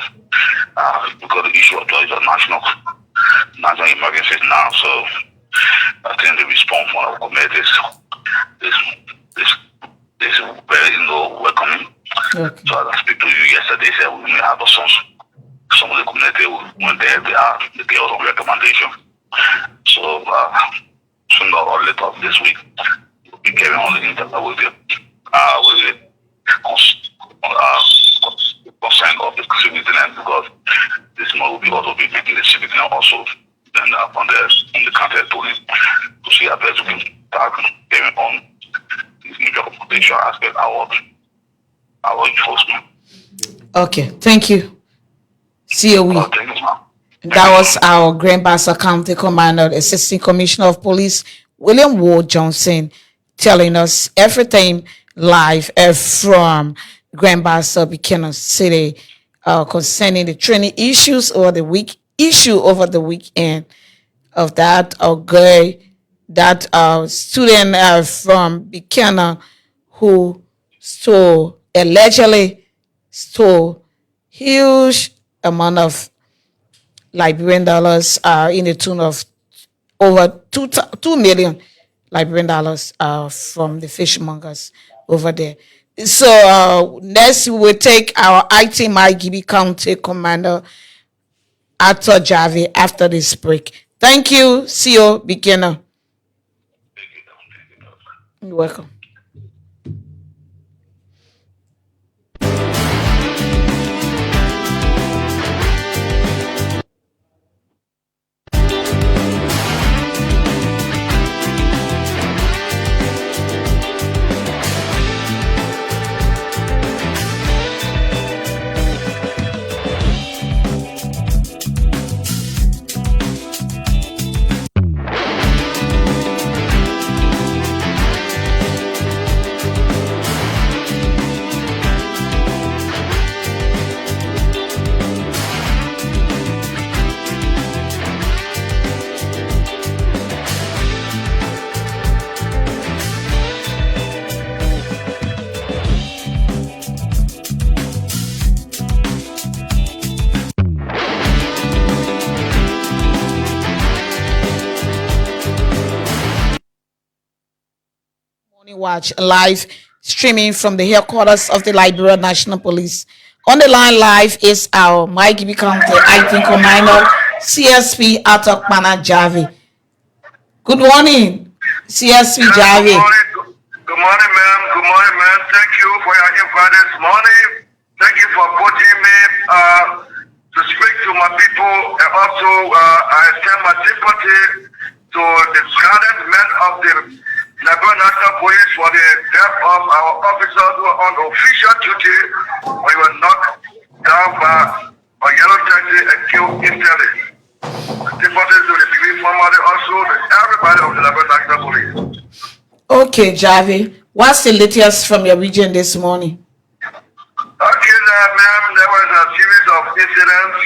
because the issue of drugs is a national emergency now. So I think the response from our communities is very welcoming. Okay. So as I speak to you yesterday, said we may have some of the community went there, they gave us some recommendation. So sooner or later this week, we'll we carry on the interview with the concern of the citizen, because this man will be also be making the citizen also then on the counter to see how best we can start carrying on this new potential aspect our enforcement. Okay, thank you. COE. Thank you, ma'am. That was our Grand Bassa County Commander, Assistant Commissioner of Police, William Ward Johnson, telling us everything live from Grand Bassa, Buchanan City, concerning the training issues over the weekend of that student from Buchanan who allegedly stole huge amount of Liberian dollars in the tune of over 2 million Liberian dollars from the fishmongers over there. So next we will take our IT Margibi County Commander Arthur Javi after this break. Thank you, CO Beginner. You're welcome. Watch live streaming from the headquarters of the Liberia National Police. On the line live is our Margibi County IT Commander, CSP Atokpana Javi. Good morning, CSP Javi. Good morning, ma'am. Good morning, ma'am. Thank you for your invite this morning. Thank you for putting me to speak to my people, and also I extend my sympathy to the scattered men of the Liberian National Police for the death of our officers who were on official duty when we were knocked down by a yellow taxi and killed instantly. Sympathy to the police family, also to everybody of the Liberian National Police. Okay, Javi, what's the latest from your region this morning? Okay, ma'am, there was a series of incidents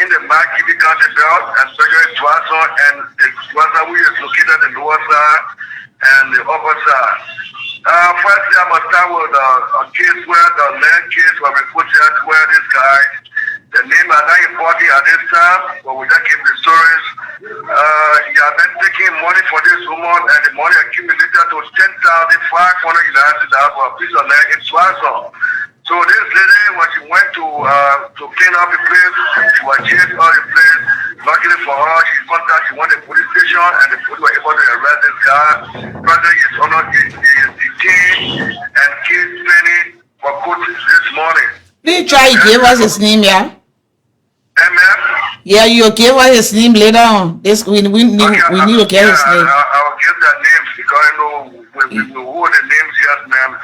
in the Margibi County belt, especially Twaso and the Twaso, which is located in the lower side and the upper side. Firstly, I must start with a case where the land case was reported where this guy, the name are not important at this time, but we just give the stories. He had been taking money for this woman, and the money accumulated to 10,500 United States for a piece of land in Twaso. So this lady, when she went to clean up the place, she was chased all the place. Luckily for her, she went to the police station, and the police were able to arrest this guy. President is honored the king and case pending for court this morning. Please try to give us his name, yeah? Amen. Yeah, you give us his name later on. This we need to get his name. I'll give that name because I know we know the names, yes, ma'am.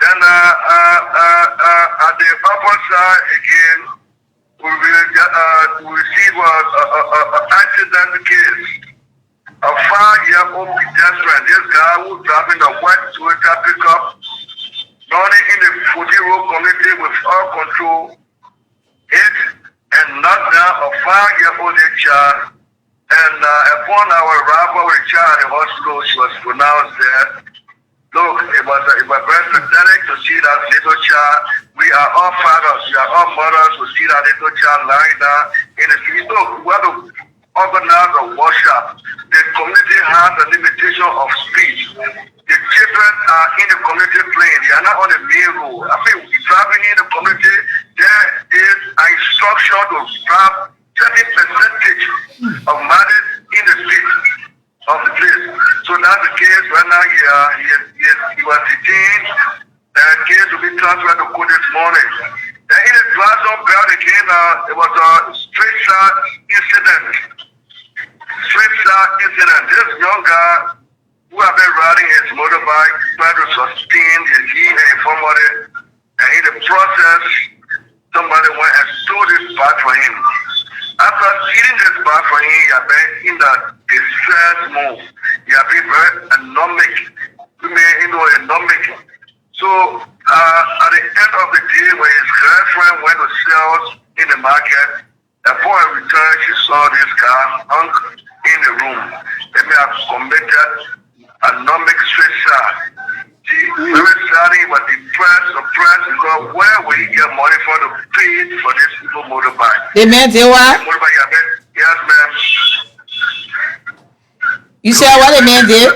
Then at the upper side again, we receive an accident case. A 5-year-old pedestrian, this guy who was driving a white Toyota pickup, running in the 40-road community with all control, hit and knocked down a 5-year-old child. And upon our arrival with the child at the hospital, she was pronounced dead. Look, it was very pathetic to see that little child. We are all fathers, we are all mothers to see that little child lying down in the street. Look, we want to organize a workshop. The community has a limitation of speech. The children are in the community playing. They are not on the main road. I mean, driving in the community, there is an instruction to drive certain percentage of mothers in the street of the place. So So that's the case right now. He was detained. Case to be transferred to court this morning. Then in the class of bail again, it was a straight shot incident. Straight shot incident. This young guy who have been riding his motorbike, trying to sustain his heat and somebody, and in the process, somebody went and stole this bag for him. After stealing this bag for him, he had been in the distress move. He had been very anomic. Anomic. So at the end of the day, when his girlfriend went to sell in the market, upon her return, she saw this car hung in the room. They may have committed anomic suicide. She very sadly was depressed, suppressed, because where will he get money for to pay for this little motorbike? The man did what? Yes, ma'am. You said what the man did?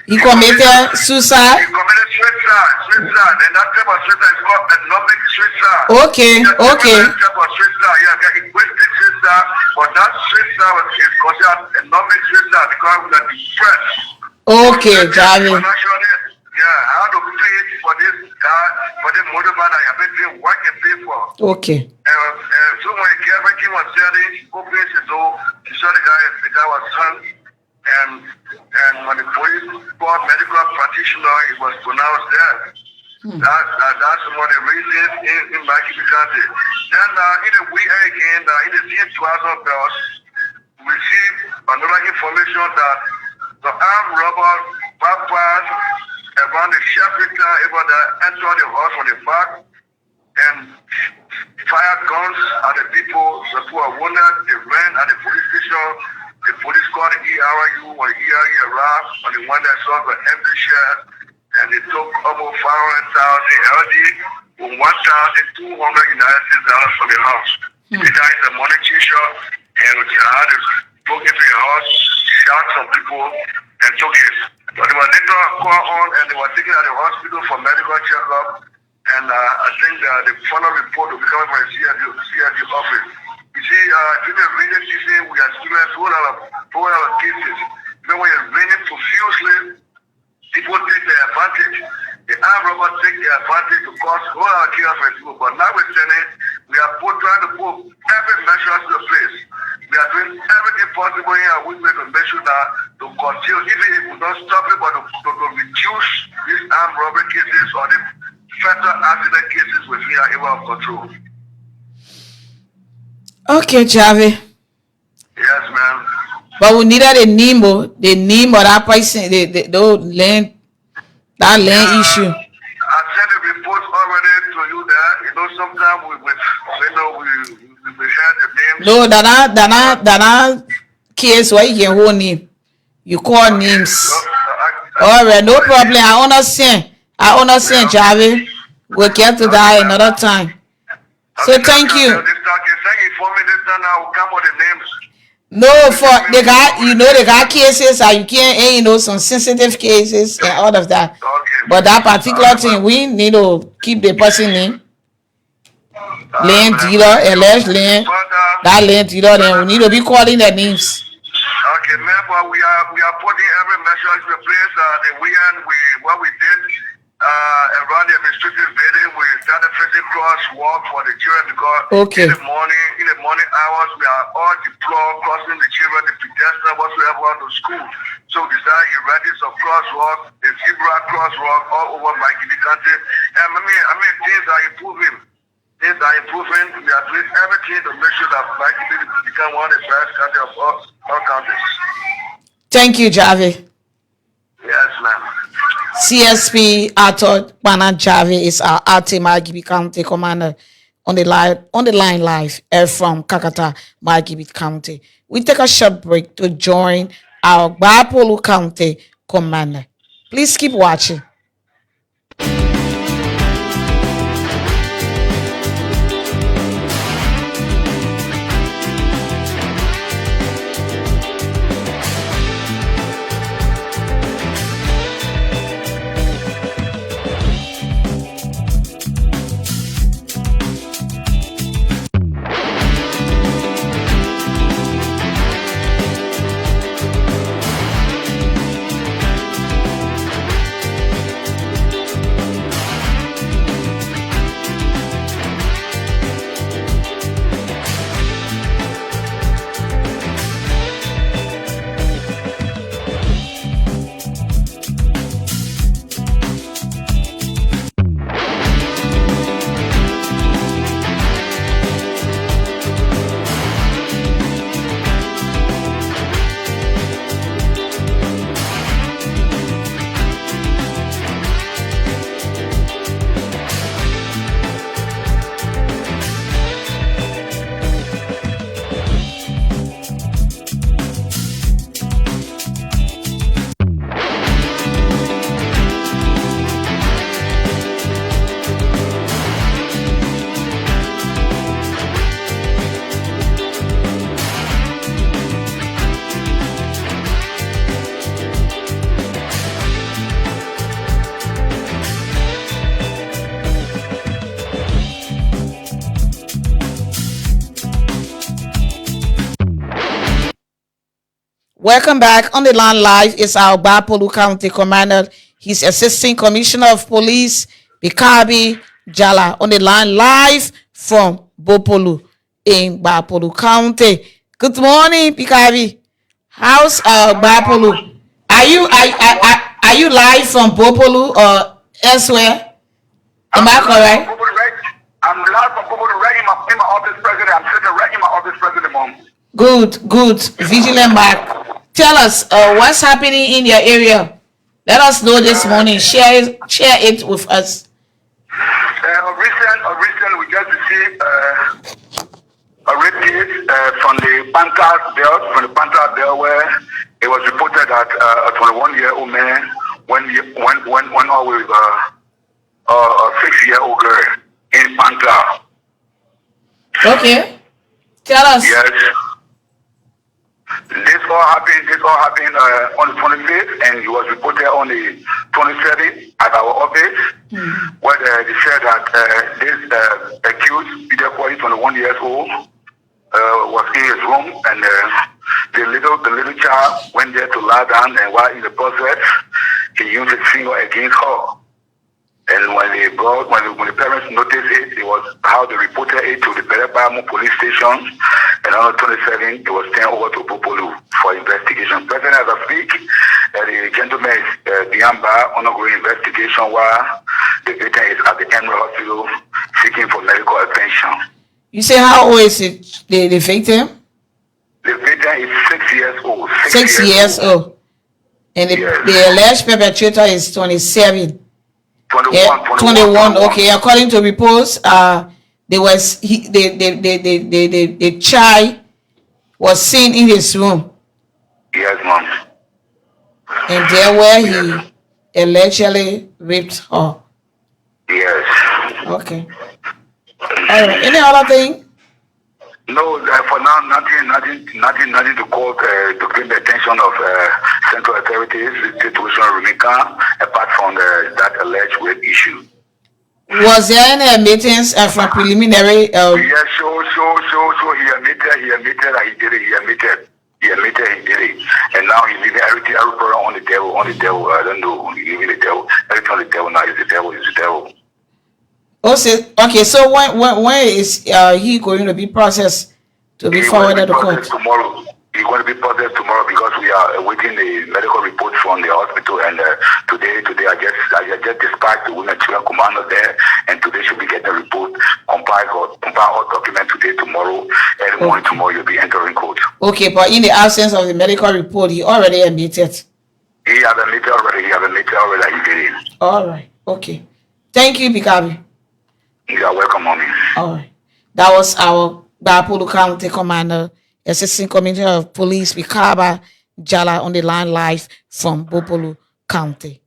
He committed suicide? He committed suicide, and that type of suicide is called anomic suicide. Okay. That type of suicide, egoistic suicide, but that suicide is considered anomic suicide because we are depressed. Okay, Javi. I had to pay for this car, for this motorbike I have been doing work and pay for. Okay. So when the girlfriend came on Saturday, she opened the door, she saw the guy was hung, and when the police called medical practitioner, it was pronounced dead. That's one of the reasons in my country. Then in the week again, in the same 12 bells, we received another information that the armed robbers bypassed around the shopping town, able to enter the house from the back and fired guns at the people. The people were wounded. They ran at the police station. The police called the ERU when ERU arrived on the one that saw the empty shed, and they took almost 500,000 LD with $1,200 from the house. The guy is a money teacher, and had to broke into the house, shot some people, and took it. But they were later called on, and they were taken at the hospital for medical checkup. And I think the final report will be coming from the CRG office. You see, during the rainy season, we experienced a whole lot of cases. Even when it's raining profusely, people take their advantage. The armed robbers take their advantage to cause a whole lot of chaos for people. But notwithstanding, we are trying to put every measure to the place. We are doing everything possible here and we need to make sure that to continue, even if we don't stop it, but to reduce these armed robbery cases or the fatal accident cases which we are able to control. Okay, Javi. Yes, ma'am. But we needed the name of that person, that land issue. I sent the report already to you there. You know, sometimes we had the names. No, that case where you can hold name. You call names. All right, no problem. I understand, Javi. We'll get to that another time. So thank you. No, for the guy, they got cases and you can't, some sensitive cases and all of that. Okay. But that particular thing, we need to keep the person name. Land dealer, alleged land, that land dealer, then we need to be calling their names. Okay, man, but we are putting every measure in place. What we did around the administrative building, we started facing crosswalk for the children because in the morning hours we are all deployed crossing the children, the pedestrian whatsoever to school. So we decided to ready some crosswalk, the zebra crosswalk all over my country. And I mean things are improving. We are doing everything to make sure that Black people become one of the best countries of all countries. Thank you, Javi. Yes, ma'am. CSP Ato Bana Javi is our Ate Margibi County commander on the line live from Kakata, Margibi County. We take a short break to join our Bapolu County commander. Please keep watching. Welcome back. On the line live is our Bapolu County Commander. He's Assistant Commissioner of Police, Bikabi Jala. On the line live from Bopolu in Bapolu County. Good morning, Bikabi. How's Bapolu? Are you live from Bopolu or elsewhere? Am I correct? I'm live from Bopolu right in my office president. I'm sitting right in my office president, Mom. Good. Vigilant Mark. Tell us what's happening in your area. Let us know this morning. Share it with us. Recent, we just received a rape case from the Panther Belt, where it was reported that a 21-year-old man went out with a 6-year-old girl in Panther. Okay. Tell us. Yes. This all happened on the 25th, and it was reported on the 27th at our office, where they said that this accused, Peter Boy, 21 years old, was in his room, and the little child went there to lie down, and while in the process, he used his finger against her. And when the parents noticed it, it was how they reported it to the Berebamu police station. And on the 27th, it was turned over to Bopolu for investigation. Present as I speak, the gentleman is behind bar, undergoing investigation, while the victim is at the Emerald Hospital seeking for medical attention. You say how old is it, the victim? The victim is 6 years old. 6 years old. And the alleged perpetrator is 27. 21. Okay, according to reports, the child was seen in his room. Yes, ma'am. And there where he allegedly raped her. Yes. Okay. All right. Any other thing? No, for now, nothing to call to bring the attention of central authorities. The situation remains calm, apart from that alleged rape issue. Was there any meetings from preliminary? Yes, sure. He admitted that he did it. He admitted he did it, and now he's leaving every problem on the devil. I don't know. He's leaving the devil. Everything on the devil now. Is the devil. Okay, so when is he going to be processed to be forwarded to court? Tomorrow. He's going to be processed tomorrow because we are awaiting the medical report from the hospital. And today I just dispatched the women children commander there, and today should be getting the report, compile all documents today, tomorrow, and morning tomorrow you'll be entering court. Okay, but in the absence of the medical report, he already admitted. He has admitted already that he did it. All right. Okay. Thank you, Bikabi. You are welcome, mommy. All right. That was our Bapolu County Commander, Assistant Commissioner of Police, Bikaba Jala, on the line live from Bopolu County.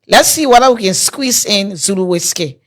Let's see whether we can squeeze in Zulu Whiskey.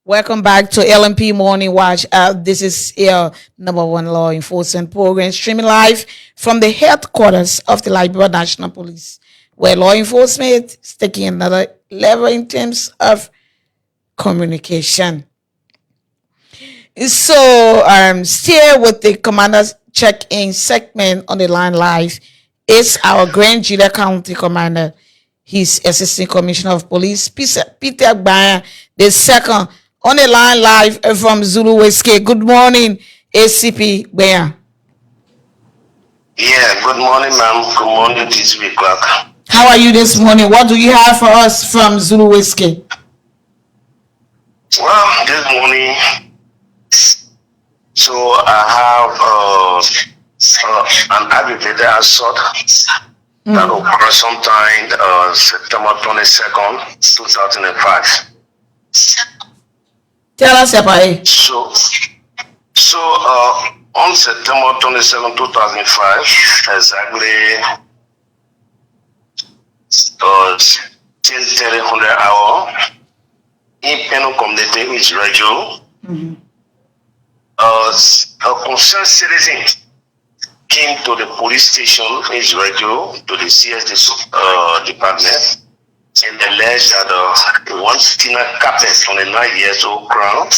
Welcome back to LMP Morning Watch. This is your number one law enforcement program, streaming live from the headquarters of the Liberia National Police, where law enforcement is taking another level in terms of communication. So, still with the commander's check-in segment on the line live is our Grand Julia County Commander, his Assistant Commissioner of Police, Peter Baya, the second, on the line live from Zulu Whiskey. Good morning, ACP Baya. Yeah, good morning, ma'am. Good morning, this week clock. How are you this morning? What do you have for us from Zulu Whiskey? Well, this morning, so I have an aggravated assault that occurred sometime September 22nd, 2005. Tell us about it. So on September 27, 2005, exactly 10:30 hour, in Penal Community is radio. A concerned citizen came to the police station is radio to the CSD department and alleged that one thinner carpet on a 9-year-old crown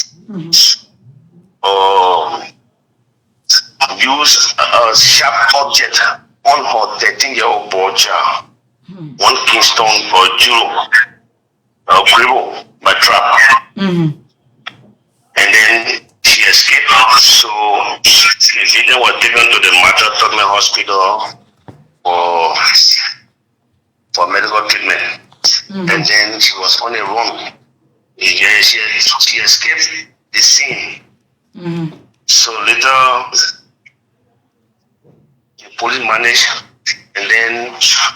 used a sharp object on her 13-year-old boy child, one Kingston or Juro, Gribo by trap. And then she escaped. So the victim was taken to the Mater Tottenham Hospital for medical treatment. And then she was on a run. She escaped the scene. So later, the police managed and then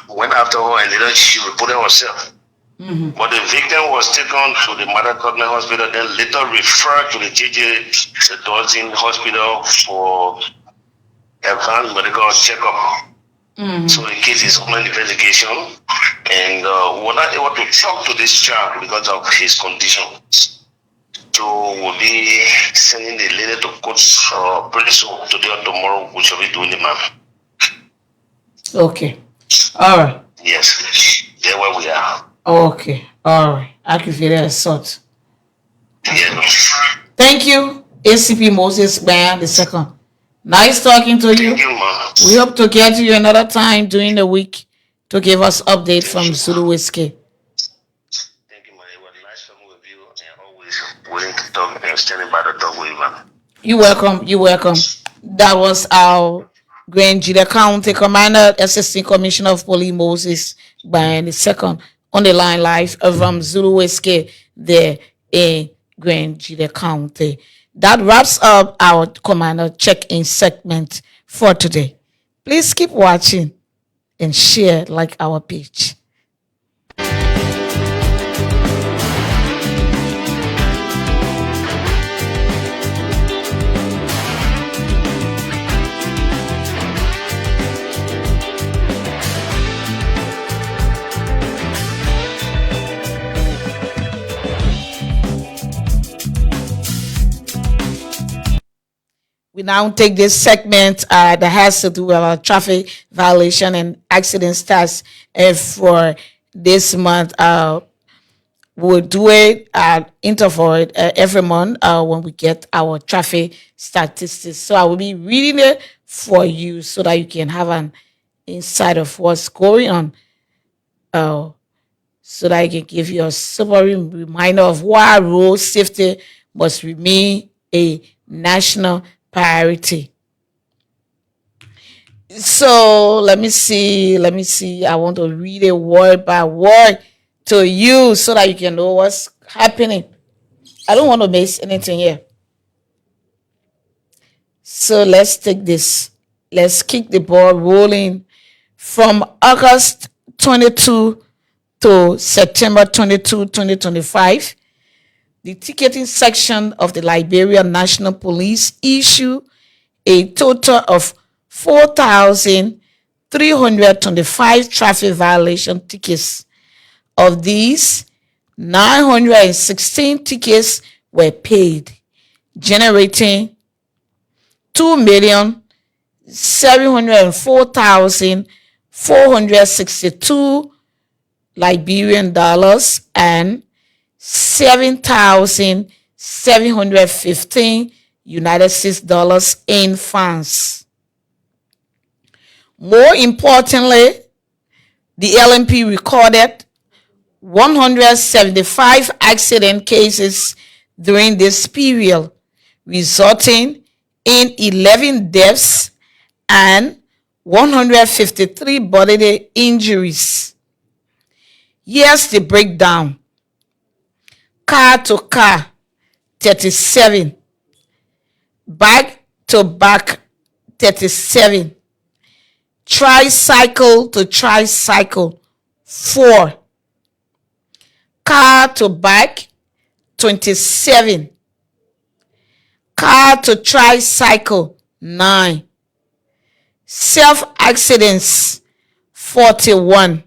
went after her and later she reported herself. But the victim was taken to the Mother Tottenham Hospital, then later referred to the JJ Dawson Hospital for advanced medical checkup. So the case is under investigation, and we're not able to talk to this child because of his condition. So we'll be sending the letter to coach pretty soon, today or tomorrow, we shall be doing the ma'am. Okay. All right. Yes, there where we are. Okay. All right. Aggravated assault. Yes. Thank you, ACP Moses Baya the second. Nice talking to you. Thank you, ma'am. We hope to get you another time during the week to give us update from Zulu Whiskey. Thank you, ma'am. It was nice talking with you and always willing to talk and standing by the dog with you, ma'am. You're welcome. You're welcome. That was our Grand Julia County Commander, Assistant Commissioner of Police Moses Baya the second on the line live from Zulu Whiskey there in Grand Julia County. That wraps up our Commander check-in segment for today. Please keep watching and share like our page. We now take this segment that has to do with our traffic violation and accident stats for this month. We'll do it at interval every month when we get our traffic statistics. So I will be reading it for you so that you can have an insight of what's going on. So that I can give you a sobering reminder of why road safety must remain a national priority. So let me see. I want to read it word by word to you so that you can know what's happening. I don't want to miss anything here. So let's take this. Let's kick the ball rolling from August 22 to September 22, 2025. The ticketing section of the Liberia National Police issued a total of 4,325 traffic violation tickets. Of these, 916 tickets were paid, generating 2,704,462 Liberian dollars and 7,715 United States dollars in funds. More importantly, the LMP recorded 175 accident cases during this period, resulting in 11 deaths and 153 bodily injuries. Here's the breakdown. Car to car, 37. Back to back, 37. Tricycle to tricycle, 4. Car to bike, 27. Car to tricycle, 9. Self-accidents, 41.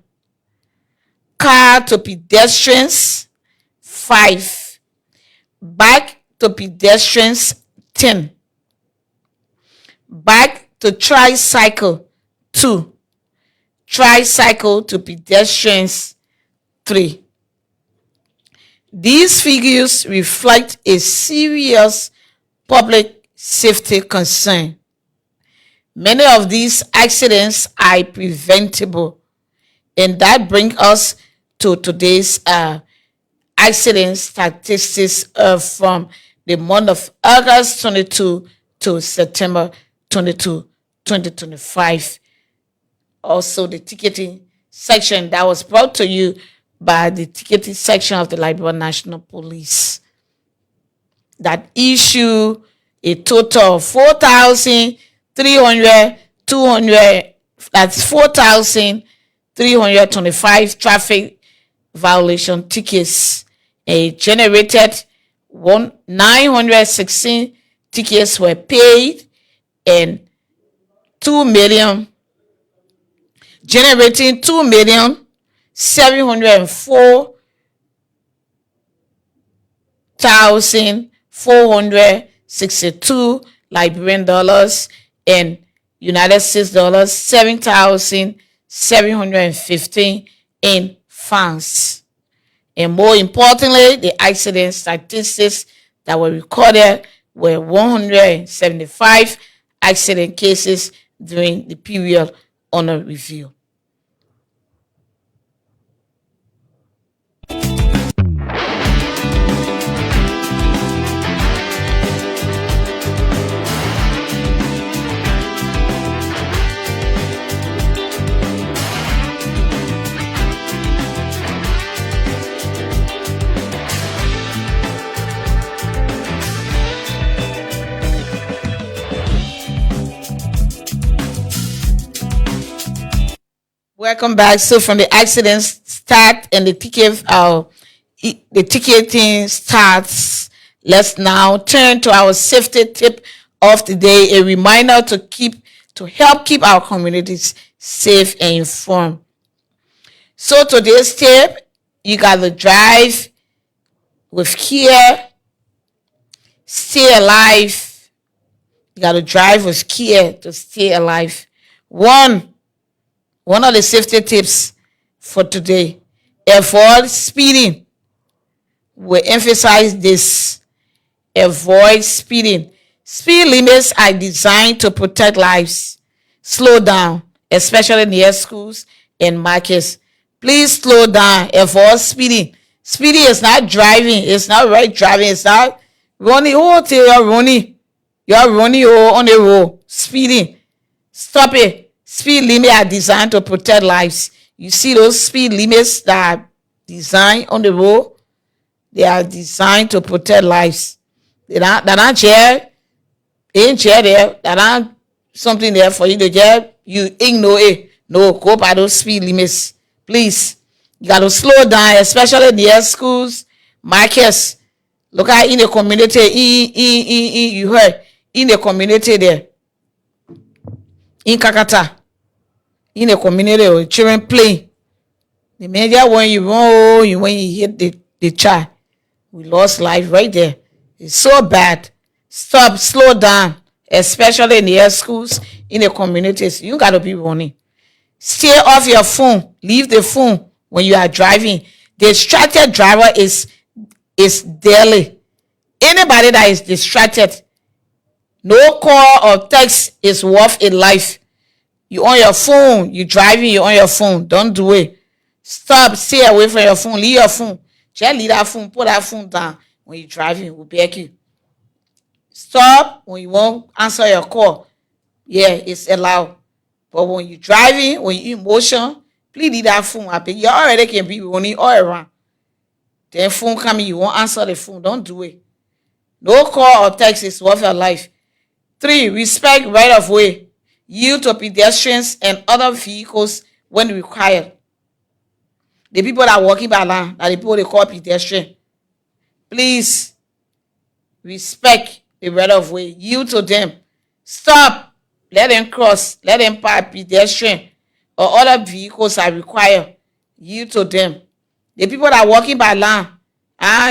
Car to pedestrians, 5. Bike to pedestrians, 10. Bike to tricycle, 2. Tricycle to pedestrians, 3. These figures reflect a serious public safety concern. Many of these accidents are preventable, and that brings us to today's accident statistics from the month of August 22 to September 22, 2025. Also, the ticketing section that was brought to you by the ticketing section of the Liberian National Police that issue a total of 4,325 traffic violation tickets. It generated 916 tickets were paid and 2,704,462 Liberian dollars and United States dollars 7,715 in funds. And more importantly, the accident statistics that were recorded were 175 accident cases during the period under review. Welcome back. So from the accident start and the ticketing starts, let's now turn to our safety tip of the day, a reminder to help keep our communities safe and informed. So today's tip, you gotta drive with care, stay alive. You gotta drive with care to stay alive. One of the safety tips for today, avoid speeding. We emphasize this. Avoid speeding. Speed limits are designed to protect lives. Slow down, especially near schools and markets. Please slow down. Avoid speeding. Speeding is not driving. It's not right driving. It's not running. Oh, you're running. You're running on the road. Speeding. Stop it. Speed limits are designed to protect lives. You see those speed limits that are designed on the road? They are designed to protect lives. They're not there. They ain't there. They're not something there for you to get. You ignore it. No, go by those speed limits. Please. You got to slow down, especially near schools, markets. Look at in the community. You heard. In the community there. In Kakata. In the community, children playing. The media when you run, when you hit the child, we lost life right there. It's so bad. Stop, slow down, especially in the air schools, in the communities. You got to be running. Stay off your phone. Leave the phone when you are driving. The distracted driver is deadly. Anybody that is distracted, no call or text is worth a life. You on your phone, you driving, you on your phone. Don't do it. Stop, stay away from your phone. Leave your phone. Just leave that phone, put that phone down when you're driving. We'll beg you. Stop when you won't answer your call. Yeah, it's allowed. But when you're driving, when you're in motion, please leave that phone. I beg you already can be running all around. Then phone coming, you won't answer the phone. Don't do it. No call or text is worth your life. 3, respect right of way. Yield to pedestrians and other vehicles when required. The people that are walking by land are the people they call pedestrian. Please respect the right of way. Yield to them. Stop. Let them cross. Let them pass. Pedestrian or other vehicles are required. Yield to them. The people that are walking by land,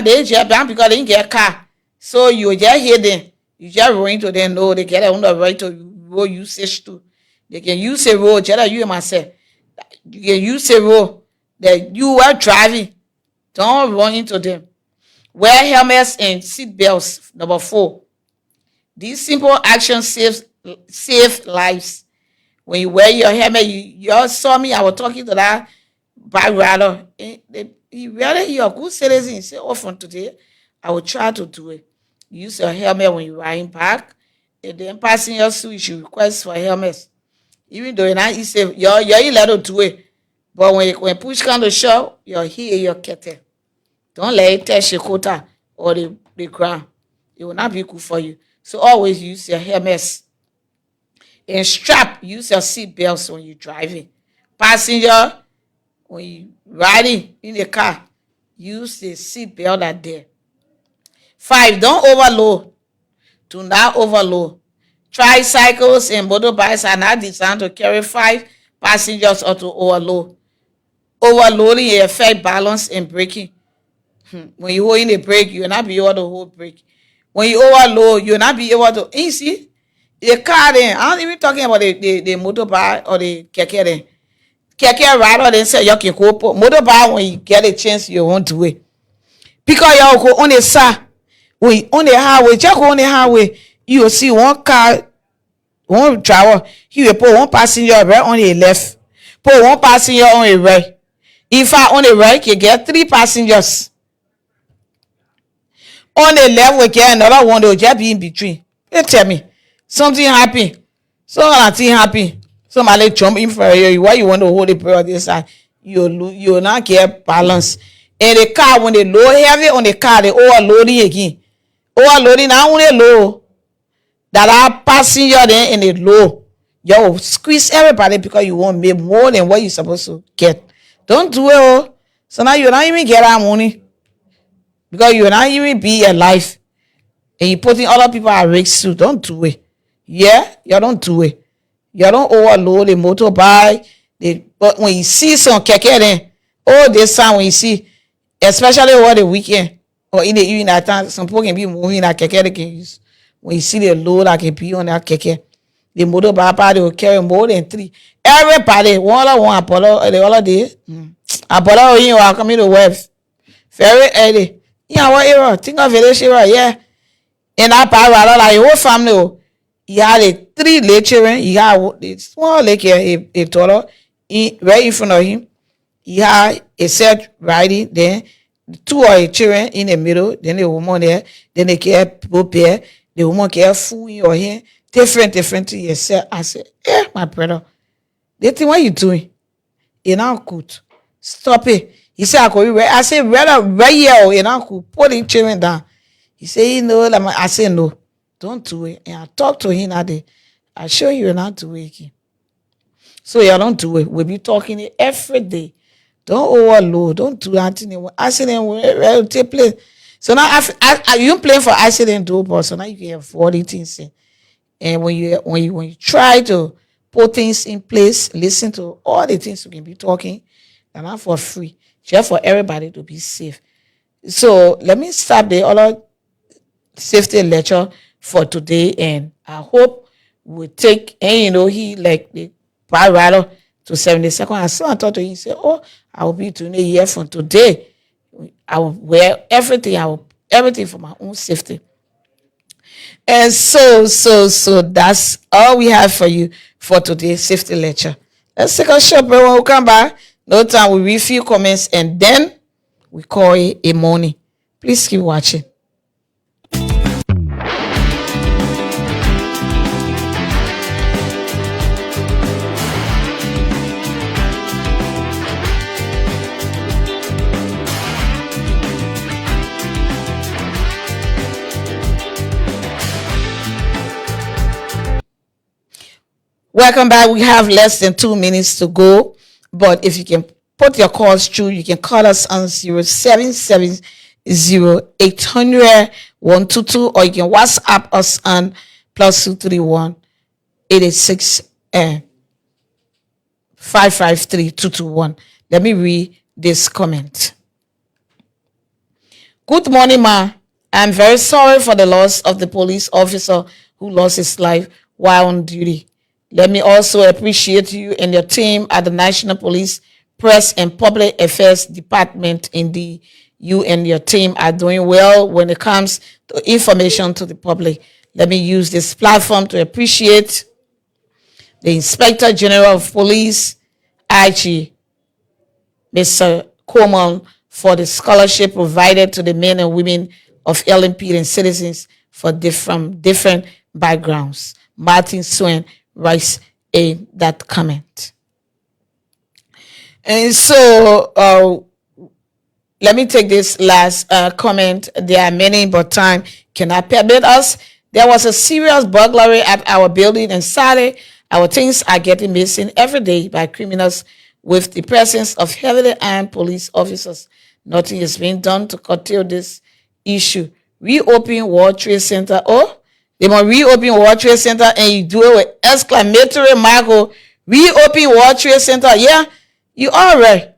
they just bound because they didn't get a car. So you just hear them. You just run to them. No, they get on the right to road usage too. They can use a road, just like you and myself. You can use a road that you are driving. Don't run into them. Wear helmets and seat belts. Number 4. These simple actions save lives. When you wear your helmet, you all saw me. I was talking to that bike rider. He really, you're a good citizen. He said, oh, from today, I will try to do it. Use your helmet when you're riding back. And then passing your suit, you should request for helmets. Even though you're not, he said, you're allowed to do it. But when push comes to shove, you're here, you're kettle. Don't let it touch your quota or the ground. It will not be good for you. So always use your helmets. And strap, use your seat belts when you're driving. Passenger, when you're riding in the car, use the seat belt that there. 5, don't overload. Do not overload. Tricycles and motorbikes are not designed to carry 5 passengers or to overload. Overloading affects balance and braking. When you hold in the brake, you will not be able to hold brake. When you overload, you will not be able to. You see, the car then, I'm not even talking about the motorbike or the keke then. Keke rider then say you can go. Motorbike, when you get a chance, you won't do it. Because you go on the side, on the highway, just go on the highway, you will see one car, one driver, he will put one passenger right on the left, put one passenger on the right. In fact, on the right, you get 3 passengers. On the left, we get another one, they will just be in between. You tell me, something happen, something happen, somebody jump in for you, why you want to hold the brake on this side? You will not get balance. And the car, when they load heavy on the car, they overloading again. Overloading, not only low, that are passenger there in the low. You squeeze everybody because you won't make more than what you're supposed to get. Don't do it all. So now you're not even get that money. Because you're not even be alive. And you're putting other people at risk too. Don't do it. Yeah, you don't do it. You don't overload the motorbike. But when you see some keke then, this time when you see, especially over the weekend or in the evening at time, some people can be moving that keke they can use. When you see the load that can be on that keke, the motorbike they will carry more than 3. Everybody, one Apollo the other day. Apollo you are coming to work very early. Yeah, what era? Think of village era, yeah. And that part like your whole family. He had 3 little children. He had a small lake here, a taller, right in front of him. He had a set riding, then 2 of his children in the middle, then the woman there, then they get prepare, the woman get food in your hand, different things. I said, my brother, they think what you doing? You know, good. Stop it. He said, I said, right here, you know, put the children down. He said, I said, no, don't do it. And I talked to him that day. I show you not to do it again. So you don't do it. We'll be talking it every day. Don't overload. Don't do that. Accident will take place. So now, you playing for accident, but so now you can avoid it things. And when you try to put things in place, listen to all the things you can be talking, and not for free, just for everybody to be safe. So let me stop the other safety lecture for today, and I hope we'll take, and he like the rather to 72nd. I saw and talked to him. He said, "Oh, I will be doing a year from today. I will wear everything. I will everything for my own safety." And so that's all we have for you for today's safety lecture. Let's take a short break. When we come back, no time, we read few comments and then we call it a morning. Please keep watching. Welcome back. We have less than 2 minutes to go, but if you can put your calls through, you can call us on 0770 800 122, or you can WhatsApp us on +231 886 553 221. Let me read this comment. Good morning, ma. I'm very sorry for the loss of the police officer who lost his life while on duty. Let me also appreciate you and your team at the National Police Press and Public Affairs Department. Indeed, you and your team are doing well when it comes to information to the public. Let me use this platform to appreciate the Inspector General of Police, IG, Mr. Coleman, for the scholarship provided to the men and women of LMP and citizens from different backgrounds. Martin Swain writes in that comment. And so let me take this last comment. There are many, but time cannot permit us. There was a serious burglary at our building on Saturday. Our things are getting missing every day by criminals with the presence of heavily armed police officers. Nothing is being done to curtail this issue. Reopen World Trade Center. Oh, they must reopen World Trade Center, and you do it with exclamatory mark. Reopen World Trade Center. Yeah, you all right.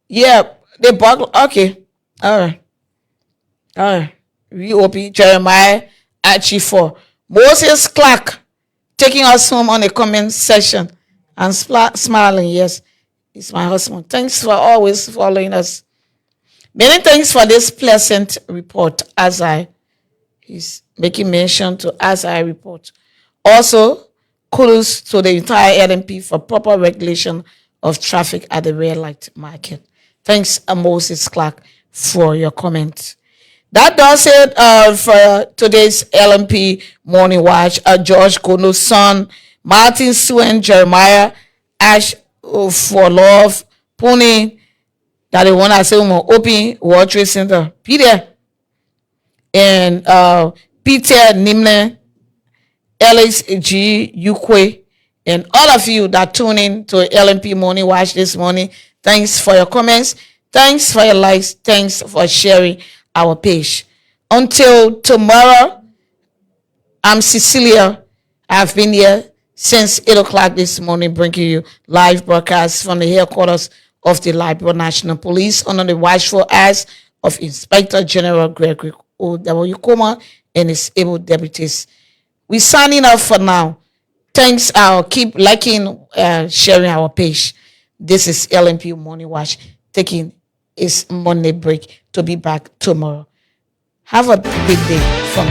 Yeah, they burgled. Okay, all right. All right. Reopen Jeremiah Archie 4. Moses Clark taking us home on a comment section and smiling. Yes, it's my husband. Thanks for always following us. Many thanks for this pleasant report. He's making mention to as I report. Also, kudos to the entire LMP for proper regulation of traffic at the red light market. Thanks, Moses Clark, for your comment. That does it for today's LMP Morning Watch. George Kono's son, Martin Suen, Jeremiah, Ash for Love, Pony, that the one I say open World Trade Center. Peter and Peter Nimle, Alex G. Ukwe, and all of you that tune in to LMP Morning Watch this morning. Thanks for your comments. Thanks for your likes. Thanks for sharing our page. Until tomorrow, I'm Cecilia. I've been here since 8 o'clock this morning, bringing you live broadcasts from the headquarters of the Liberia National Police under the watchful eyes of Inspector General Gregory O.W. Coleman and his able deputies. We're signing off for now. Thanks. I'll keep liking, sharing our page. This is LMP Morning Watch taking its Monday break to be back tomorrow. Have a good day from